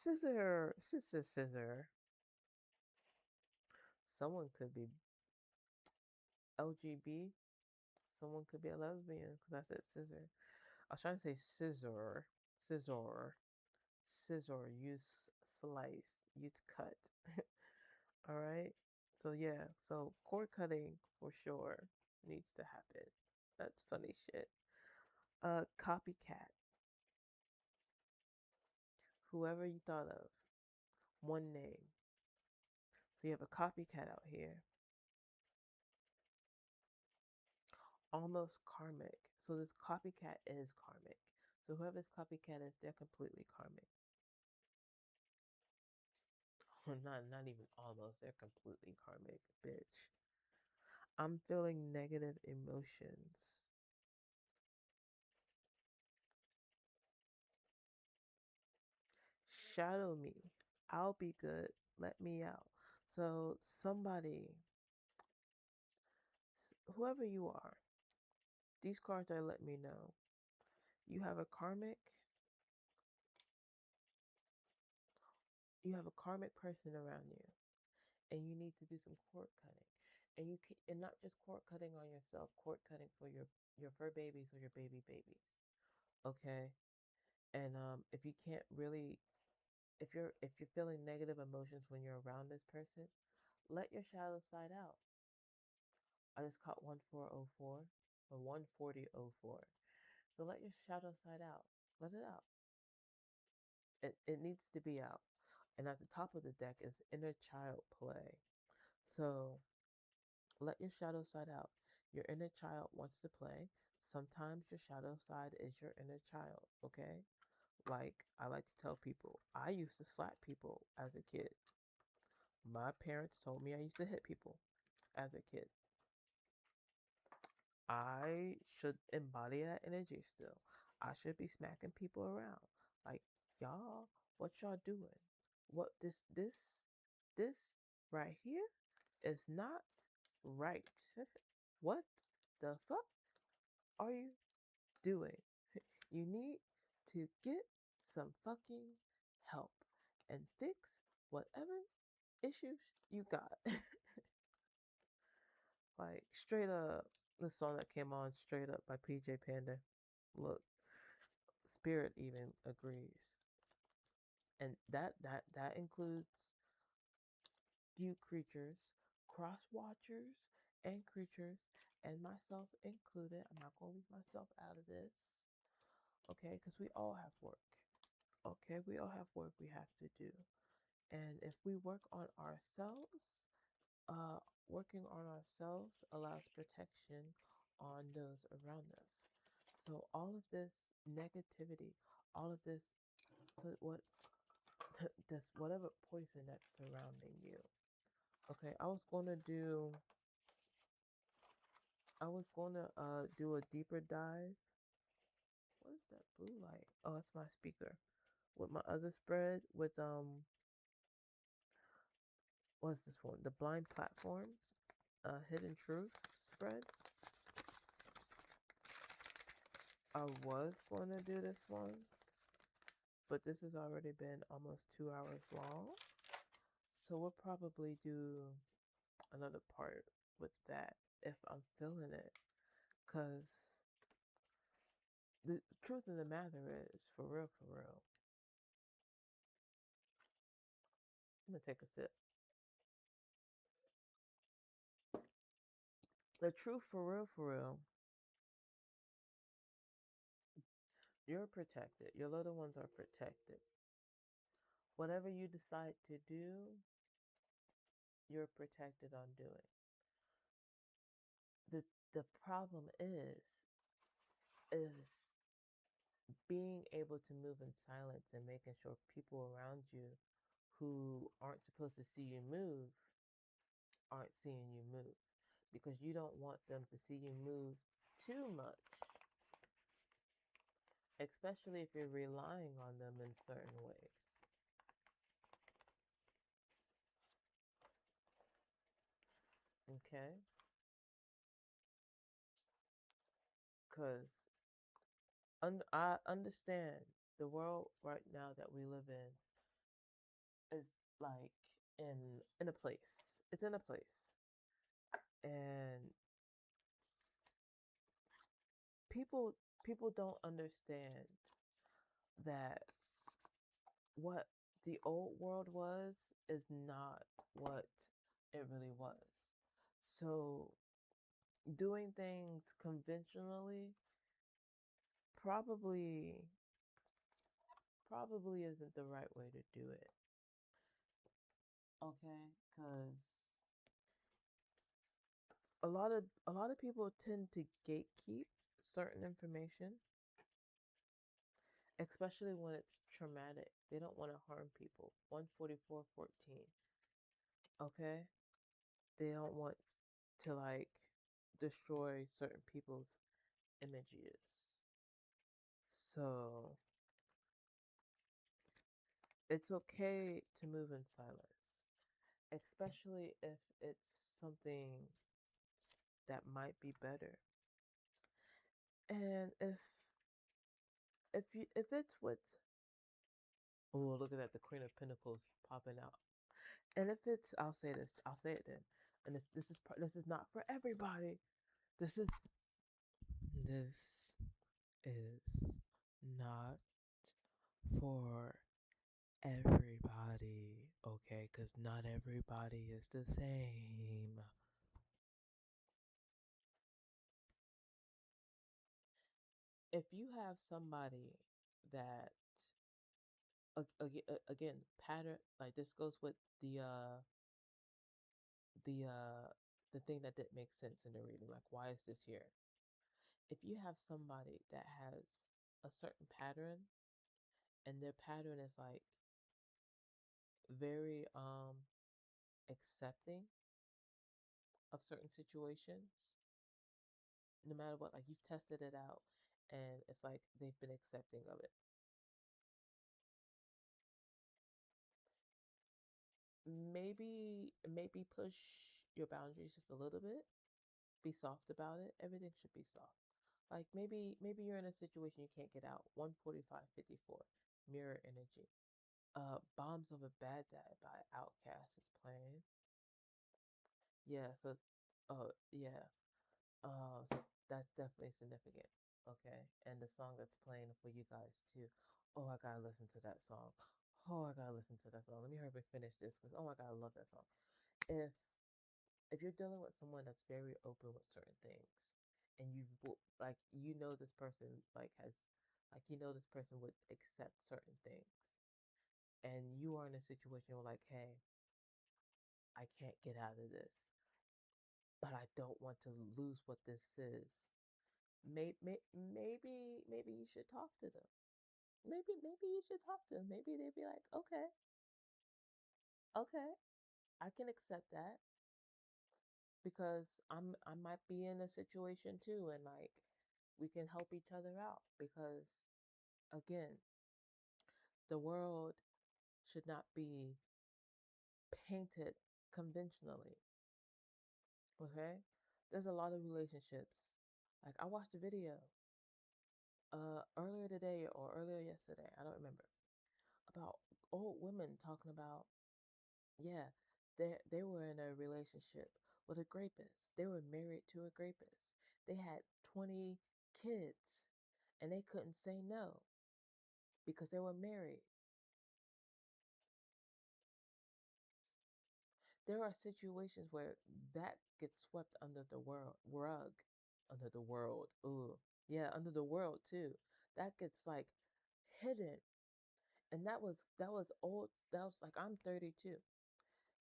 Scissor. Someone could be LGB. Someone could be a lesbian because I said scissor. I was trying to say scissor. Use slice. Use cut. All right. So yeah. So cord cutting for sure needs to happen. That's funny shit. Copycat. Whoever you thought of, one name. So you have a copycat out here, almost karmic. So this copycat is karmic. So whoever this copycat is, they're completely karmic. Not even almost. They're completely karmic, bitch. I'm feeling negative emotions. Shadow me. I'll be good. Let me out. So somebody, whoever you are, these cards are letting me know you have a karmic. You have a karmic person around you, and you need to do some cord cutting. And you can, and not just cord cutting on yourself, cord cutting for your fur babies or your baby babies. Okay. And if you can't really, if you're feeling negative emotions when you're around this person, let your shadow side out. I just caught 1404 or 14004. So let your shadow side out. Let it out. It needs to be out. And at the top of the deck is inner child play. So let your shadow side out. Your inner child wants to play. Sometimes your shadow side is your inner child, okay? Like I like to tell people, I used to slap people as a kid. My parents told me I used to hit people as a kid. I should embody that energy still. I should be smacking people around. Like, y'all, what y'all doing? What this right here is not right. What the fuck are you doing? You need to get some fucking help and fix whatever issues you got. Like straight up, the song that came on straight up by PJ Panda. Look, Spirit even agrees, and that includes few creatures, cross watchers, and creatures, and myself included. I'm not gonna leave myself out of this, okay? Because we all have work. Okay, we all have work we have to do, and if we work on ourselves, uh, working on ourselves allows protection on those around us. So all of this negativity, all of this, so what, this whatever poison that's surrounding you. Okay, I was gonna do a deeper dive. What is that blue light? Oh, it's my speaker. With my other spread with what's this one? The blind platform, hidden truth spread. I was going to do this one, but this has already been almost 2 hours long. So we'll probably do another part with that if I'm feeling it. Because the truth of the matter is, for real, I'm going to take a sip. The truth, for real, you're protected. Your little ones are protected. Whatever you decide to do, you're protected on doing. The the problem is being able to move in silence and making sure people around you who aren't supposed to see you move aren't seeing you move, because you don't want them to see you move too much, especially if you're relying on them in certain ways. Okay? Because I understand the world right now that we live in is like in a place. It's in a place. And people don't understand that what the old world was is not what it really was. So doing things conventionally probably probably isn't the right way to do it. Okay, because a lot of people tend to gatekeep certain information, especially when it's traumatic. They don't want to harm people. 14414. Okay? They don't want to like destroy certain people's images. So it's okay to move in silence, especially if it's something that might be better. And if it's what, oh, look at that, the Queen of Pentacles popping out. And if it's, I'll say this, I'll say it then. And this is not for everybody. This is this is not for everybody, okay? Because not everybody is the same. If you have somebody that, again, pattern, like this goes with the uh the thing that didn't make sense in the reading, like why is this here? If you have somebody that has a certain pattern and their pattern is like very accepting of certain situations, no matter what, like you've tested it out and it's like they've been accepting of it. Maybe push your boundaries just a little bit. Be soft about it. Everything should be soft. Like maybe you're in a situation you can't get out. 14554. Mirror energy. Bombs of a Baghdad by Outkast is playing. Yeah, so yeah. So that's definitely significant. Okay. And the song that's playing for you guys too. Oh, I gotta listen to that song. Oh, I gotta listen to that song. Let me hurry up and finish this because oh my god, I love that song. If if you're dealing with someone that's very open with certain things, and like you know this person like has like you know this person would accept certain things, and you are in a situation where like, hey, I can't get out of this, but I don't want to lose what this is. Maybe you should talk to them. Maybe you should talk to them. Maybe they'd be like, okay, okay, I can accept that because I might be in a situation too, and like we can help each other out because again, the world should not be painted conventionally. Okay, there's a lot of relationships. Like I watched a video earlier today or earlier yesterday, I don't remember, about old women talking about, yeah, they were in a relationship with a rapist. They were married to a rapist. They had 20 kids and they couldn't say no because they were married. There are situations where that gets swept under the world rug, under the world. Ooh, yeah, under the world too. That gets like hidden, and that was old. That was like I'm 32.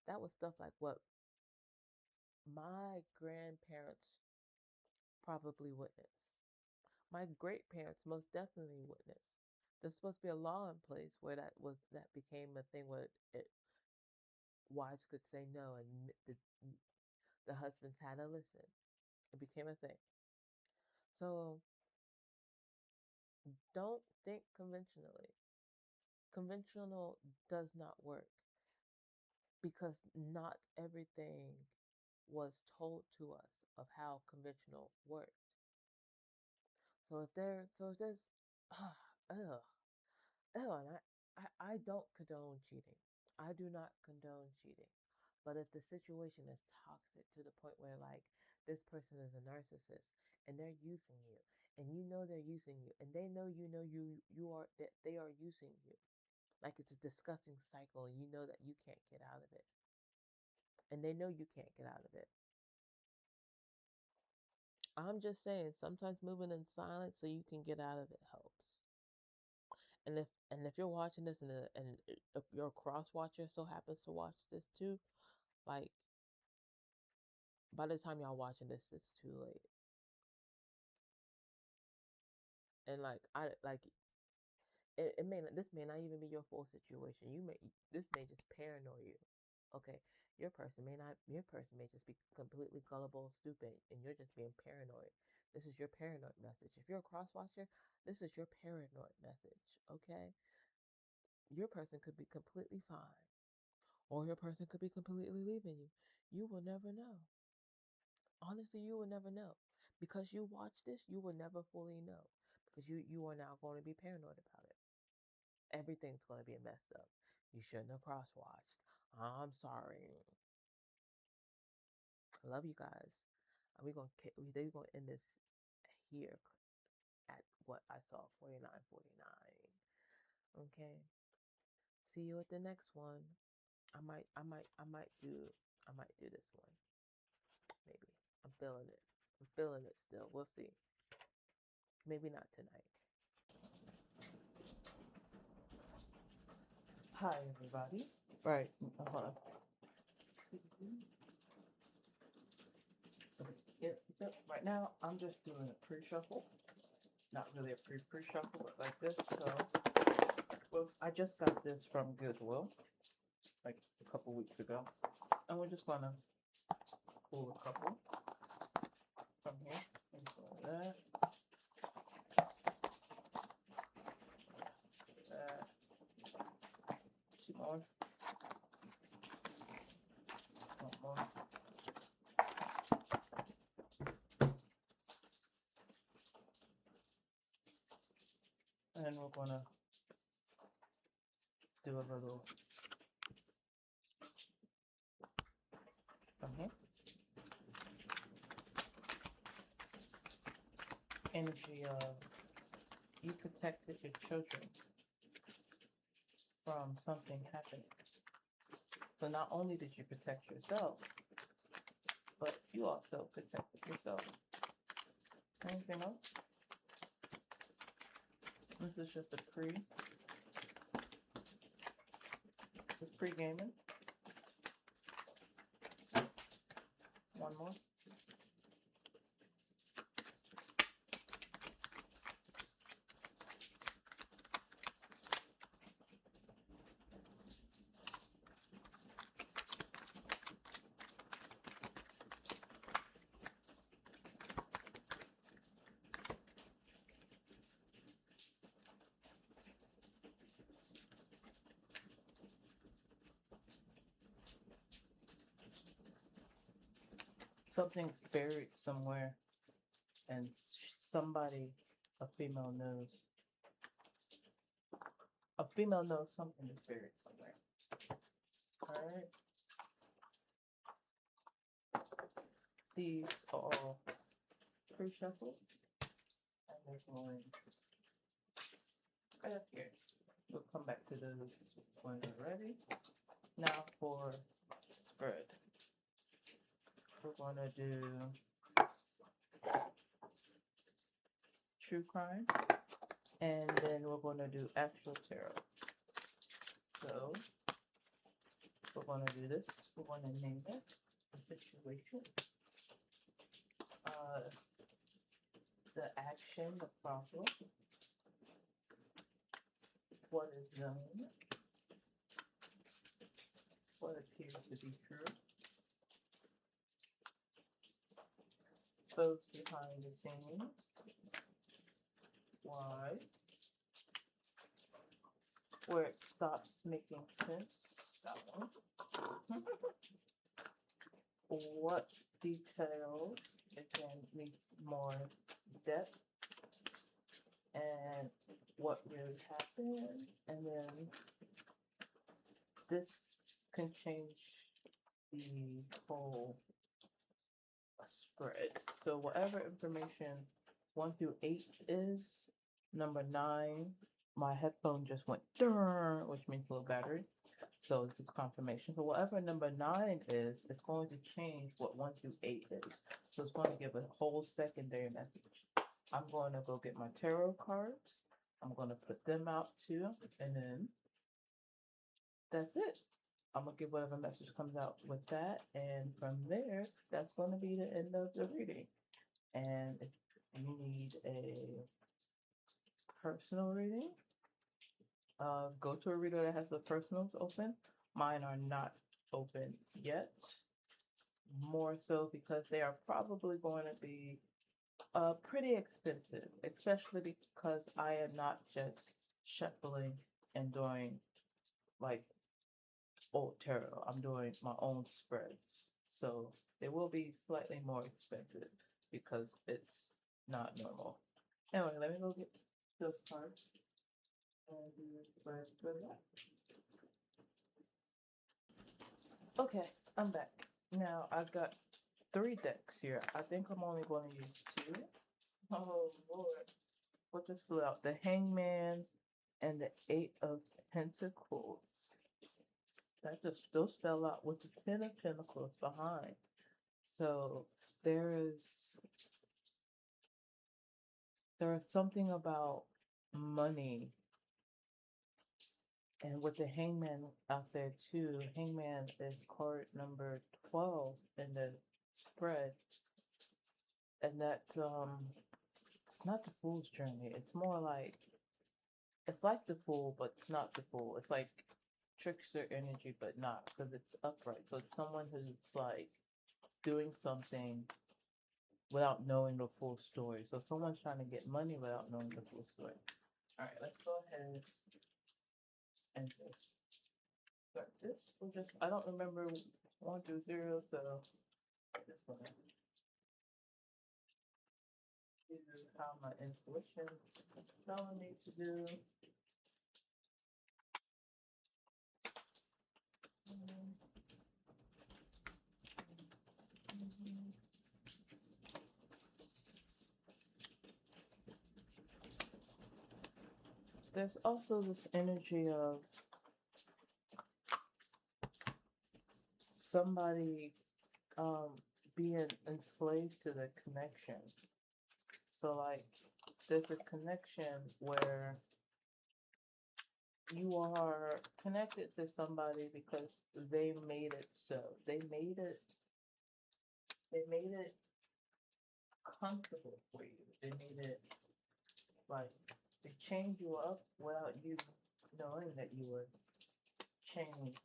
That was stuff like what my grandparents probably witnessed. My great parents most definitely witnessed. There's supposed to be a law in place where that became a thing where wives could say no and the husbands had to listen. It became a thing. So don't think conventionally. Conventional does not work because not everything was told to us of how conventional worked. So if there's ugh, and I don't condone cheating. I do not condone cheating. But if the situation is toxic to the point where like this person is a narcissist and they're using you and you know they're using you and they know you are that they are using you. Like it's a disgusting cycle and you know that you can't get out of it. And they know you can't get out of it. I'm just saying, sometimes moving in silence so you can get out of it helps. And if you're watching this and if your cross watcher so happens to watch this too, like by the time y'all watching this, it's too late. And like I like it may not, this may not even be your full situation. This may just paranoid you. Okay, your person may just be completely gullible, stupid, and you're just being paranoid. This is your paranoid message. If you're a cross watcher, this is your paranoid message. Okay, your person could be completely fine, or your person could be completely leaving you. You will never know. Honestly, you will never know. Because you watch this, you will never fully know. Because you are now going to be paranoid about it. Everything's going to be messed up. You shouldn't have cross watched. I'm sorry. I love you guys. They're gonna end this here at what I saw 49.49. Okay. See you at the next one. I might do this one. Maybe. I'm feeling it. I'm feeling it still. We'll see. Maybe not tonight. Hi everybody. Right. Hold on. So right now I'm just doing a pre-shuffle. Not really a pre-shuffle, but like this. So well, I just got this from Goodwill like a couple weeks ago. And we're just gonna pull a couple from here. And pull that. That. Two more. One more. And we're gonna do a little from here. Energy of you protected your children from something happening. So not only did you protect yourself, but you also protected yourself. Anything else? This is just a It's pre-gaming. One more. Something's buried somewhere, and somebody, a female knows. A female knows something is buried somewhere. Alright. These are all pre-shuffled. And there's one right up here. We'll come back to those when we're ready. Now for spread. We're gonna do true crime, and then we're gonna do actual tarot. So we're gonna do this. We're gonna name it the situation, the action, the problem, what is known, what appears to be true, those behind the scenes, why, where it stops making sense, that one. What details, again, needs more depth, and what really happened, and then this can change the whole spread. So whatever information 1 through 8 is, number 9, my headphone just went, which means low battery. So this is confirmation. So whatever number 9 is, it's going to change what 1 through 8 is. So it's going to give a whole secondary message. I'm going to go get my tarot cards. I'm going to put them out too. And then that's it. I'm going to give whatever message comes out with that. And from there, that's going to be the end of the reading. And if you need a personal reading, go to a reader that has the personals open. Mine are not open yet, more so because they are probably going to be pretty expensive, especially because I am not just shuffling and doing like old tarot. I'm doing my own spreads. So they will be slightly more expensive because it's not normal. Anyway, let me go get those cards and do the spread for that. Okay, I'm back. Now I've got 3 decks here. I think I'm only going to use 2. Oh Lord. What just flew out? The Hangman and the 8 of Pentacles. Those fell out with the 10 of Pentacles behind. So there is something about money, and with the Hangman out there too. Hangman is card number 12 in the spread, and that's not the Fool's Journey. It's more like it's like the Fool, but it's not the Fool. It's like trickster energy, but not, because it's upright. So it's someone who's like doing something without knowing the full story. So someone's trying to get money without knowing the full story. All right, let's go ahead and just start this. I don't remember 1 through 0, so I'm just gonna do how my intuition is telling me to do. There's also this energy of somebody um, being enslaved to the connection. So, like, there's a connection where you are connected to somebody because they made it so. They made it comfortable for you. They made it like they chained you up without you knowing that you were chained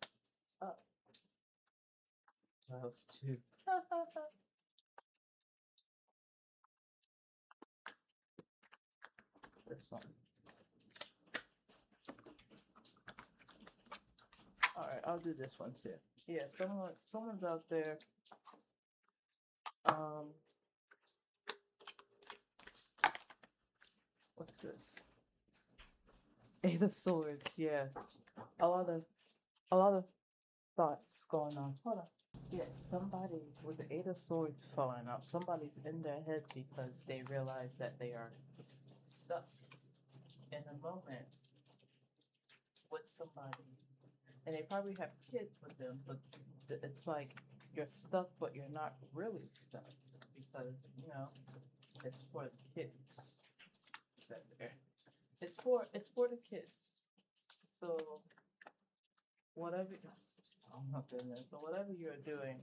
up. Those two. This one. All right, I'll do this one too. Yeah, someone's out there. Um, what's this? 8 of Swords. Yeah, a lot of a lot of thoughts going on. Hold on. Yeah, somebody with the 8 of Swords falling out. Somebody's in their head because they realize that they are stuck in a moment with somebody, and they probably have kids with them. But it's like you're stuck, but you're not really stuck because it's for the kids. That there. It's for the kids. So whatever. Oh my goodness. So whatever you're doing,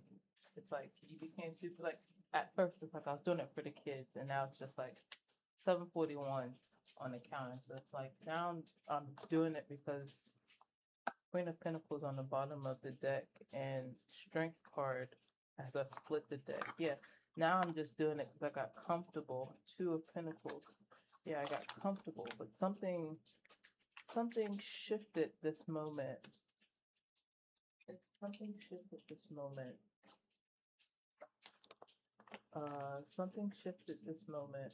it's like you became super like at first it's like I was doing it for the kids, and now it's just like 7:41 on the counter. So it's like now I'm doing it because Queen of Pentacles on the bottom of the deck and Strength card as I split the deck. Yeah, now I'm just doing it because I got comfortable. 2 of Pentacles. Yeah, I got comfortable, but something shifted this moment. Something shifted this moment. Something shifted this moment.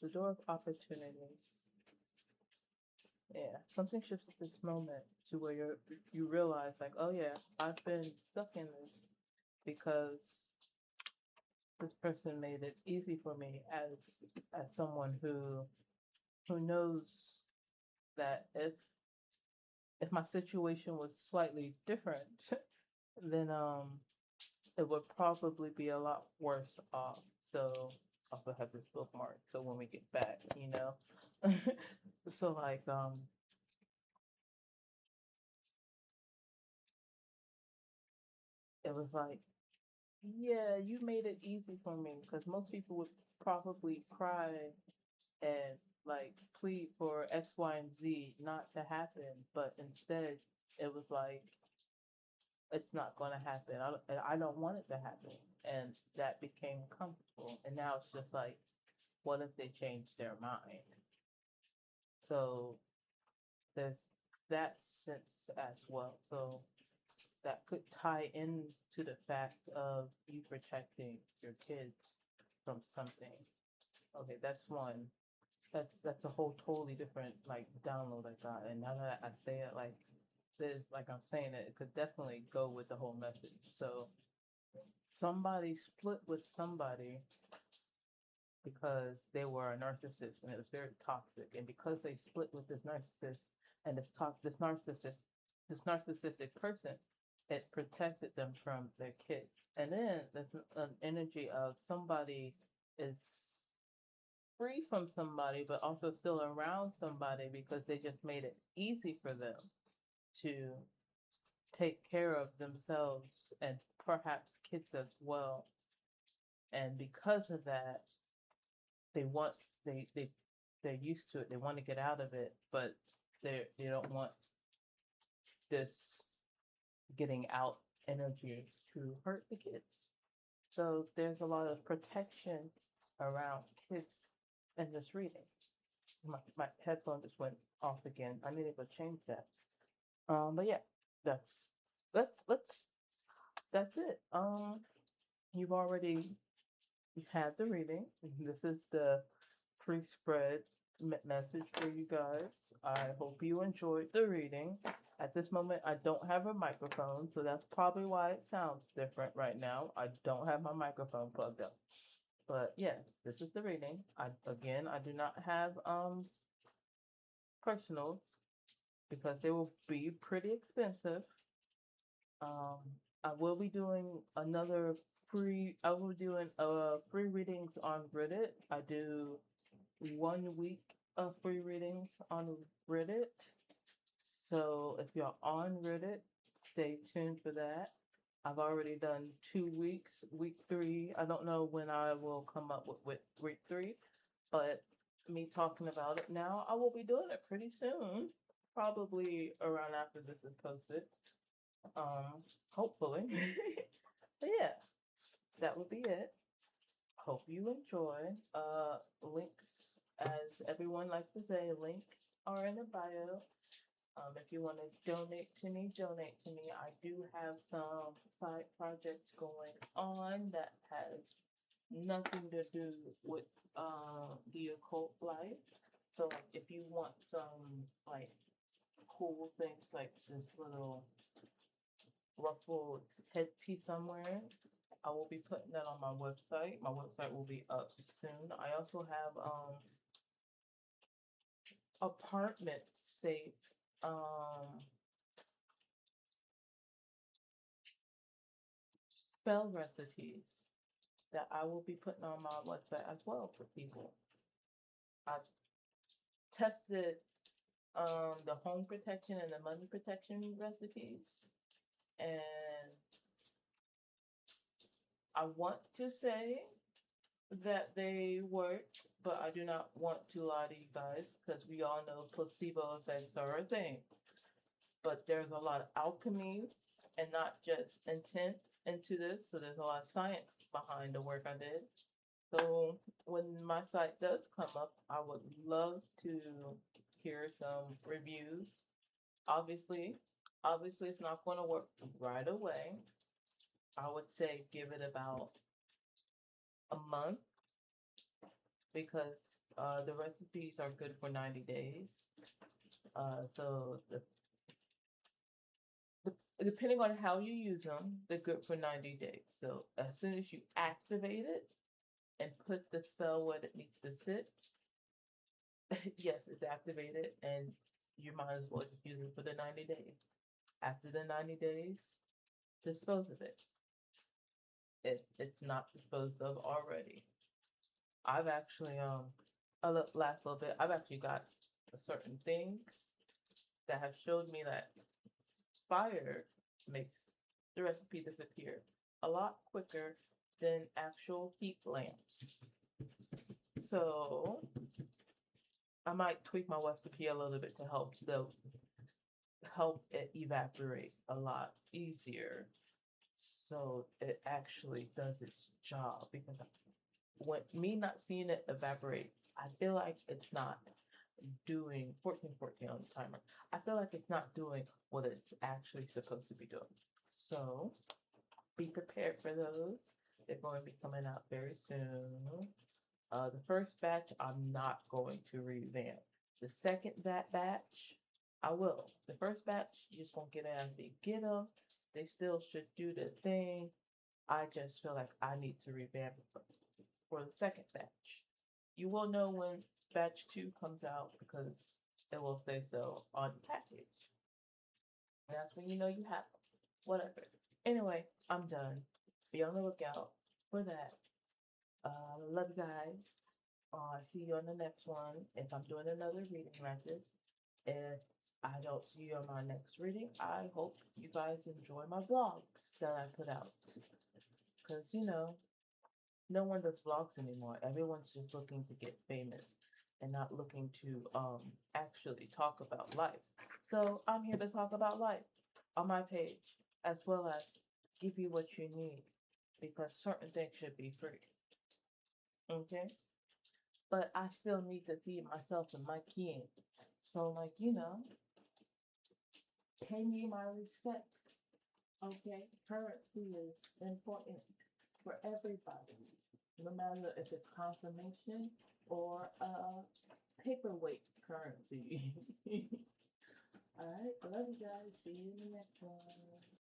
The door of opportunities. Yeah, something shifted this moment to where you realize like, oh yeah, I've been stuck in this because this person made it easy for me as someone who knows that if my situation was slightly different, then it would probably be a lot worse off. So also have this bookmark. So when we get back, so like it was like, yeah, you made it easy for me because most people would probably cry and like plead for X, Y, and Z not to happen, but instead it was like it's not going to happen. I don't want it to happen, and that became comfortable. And now it's just like, what if they change their mind? So there's that sense as well. So that could tie into the fact of you protecting your kids from something. Okay, that's one. That's a whole totally different like download I got. And now that I say it like this, like I'm saying it, it could definitely go with the whole message. So somebody split with somebody because they were a narcissist and it was very toxic. And because they split with this narcissist and this narcissistic person, it protected them from their kids. And then there's an energy of somebody is free from somebody, but also still around somebody because they just made it easy for them to take care of themselves and perhaps kids as well. And because of that, they want they're used to it. They want to get out of it, but they don't want this getting out energy to hurt the kids. So there's a lot of protection around kids in this reading. My headphone just went off again. I need to go change that. But yeah, that's let's that's it. You've already had the reading. This is the pre-spread message for you guys. I hope you enjoyed the reading. At this moment, I don't have a microphone, so that's probably why it sounds different right now. I don't have my microphone plugged up. But yeah, this is the reading. I do not have personals because they will be pretty expensive. Um, I will be doing another I will be doing free readings on Reddit. I do 1 week of free readings on Reddit. So if you're on Reddit, stay tuned for that. I've already done 2 weeks. Week three, I don't know when I will come up with week three, but me talking about it now, I will be doing it pretty soon. Probably around after this is posted. Hopefully. But yeah, that would be it. Hope you enjoy. Links, as everyone likes to say, links are in the bio. If you want to donate to me. I do have some side projects going on that has nothing to do with the occult life. So like, if you want some like cool things like this little ruffled headpiece somewhere, I will be putting that on my website. My website will be up soon. I also have apartment safe um spell recipes that I will be putting on my website as well for people. I've tested the home protection and the money protection recipes, and I want to say that they work, but I do not want to lie to you guys because we all know placebo effects are a thing. But there's a lot of alchemy and not just intent into this. So there's a lot of science behind the work I did. So when my site does come up, I would love to hear some reviews. Obviously, obviously it's not going to work right away. I would say give it about a month because the recipes are good for 90 days. So depending on how you use them, they're good for 90 days. So as soon as you activate it and put the spell where it needs to sit, yes, it's activated and you might as well just use it for the 90 days. After the 90 days, dispose of it if it's not disposed of already. I've actually last little bit, I've actually got certain things that have showed me that fire makes the recipe disappear a lot quicker than actual heat lamps. So I might tweak my recipe a little bit to help it evaporate a lot easier so it actually does its job because when me not seeing it evaporate, I feel like it's not doing 1414 on the timer. I feel like it's not doing what it's actually supposed to be doing. So be prepared for those. They're going to be coming out very soon. The first batch, I'm not going to revamp. The second batch, I will. The first batch, you just gonna get it as they get them. They still should do the thing. I just feel like I need to revamp it for the second batch. You will know when batch two comes out because it will say so on the package. That's when you know you have them. Whatever. Anyway, I'm done. Be on the lookout for that. Love you guys. See you on the next one. If I'm doing another reading like this, if I don't see you on my next reading, I hope you guys enjoy my vlogs that I put out. Because, no one does vlogs anymore. Everyone's just looking to get famous and not looking to actually talk about life. So I'm here to talk about life on my page, as well as give you what you need, because certain things should be free. Okay? But I still need to feed myself and my kin. So, like, pay me my respects. Okay? Currency is important for everybody, no matter if it's confirmation or paperweight currency. All right, love you guys. See you in the next one.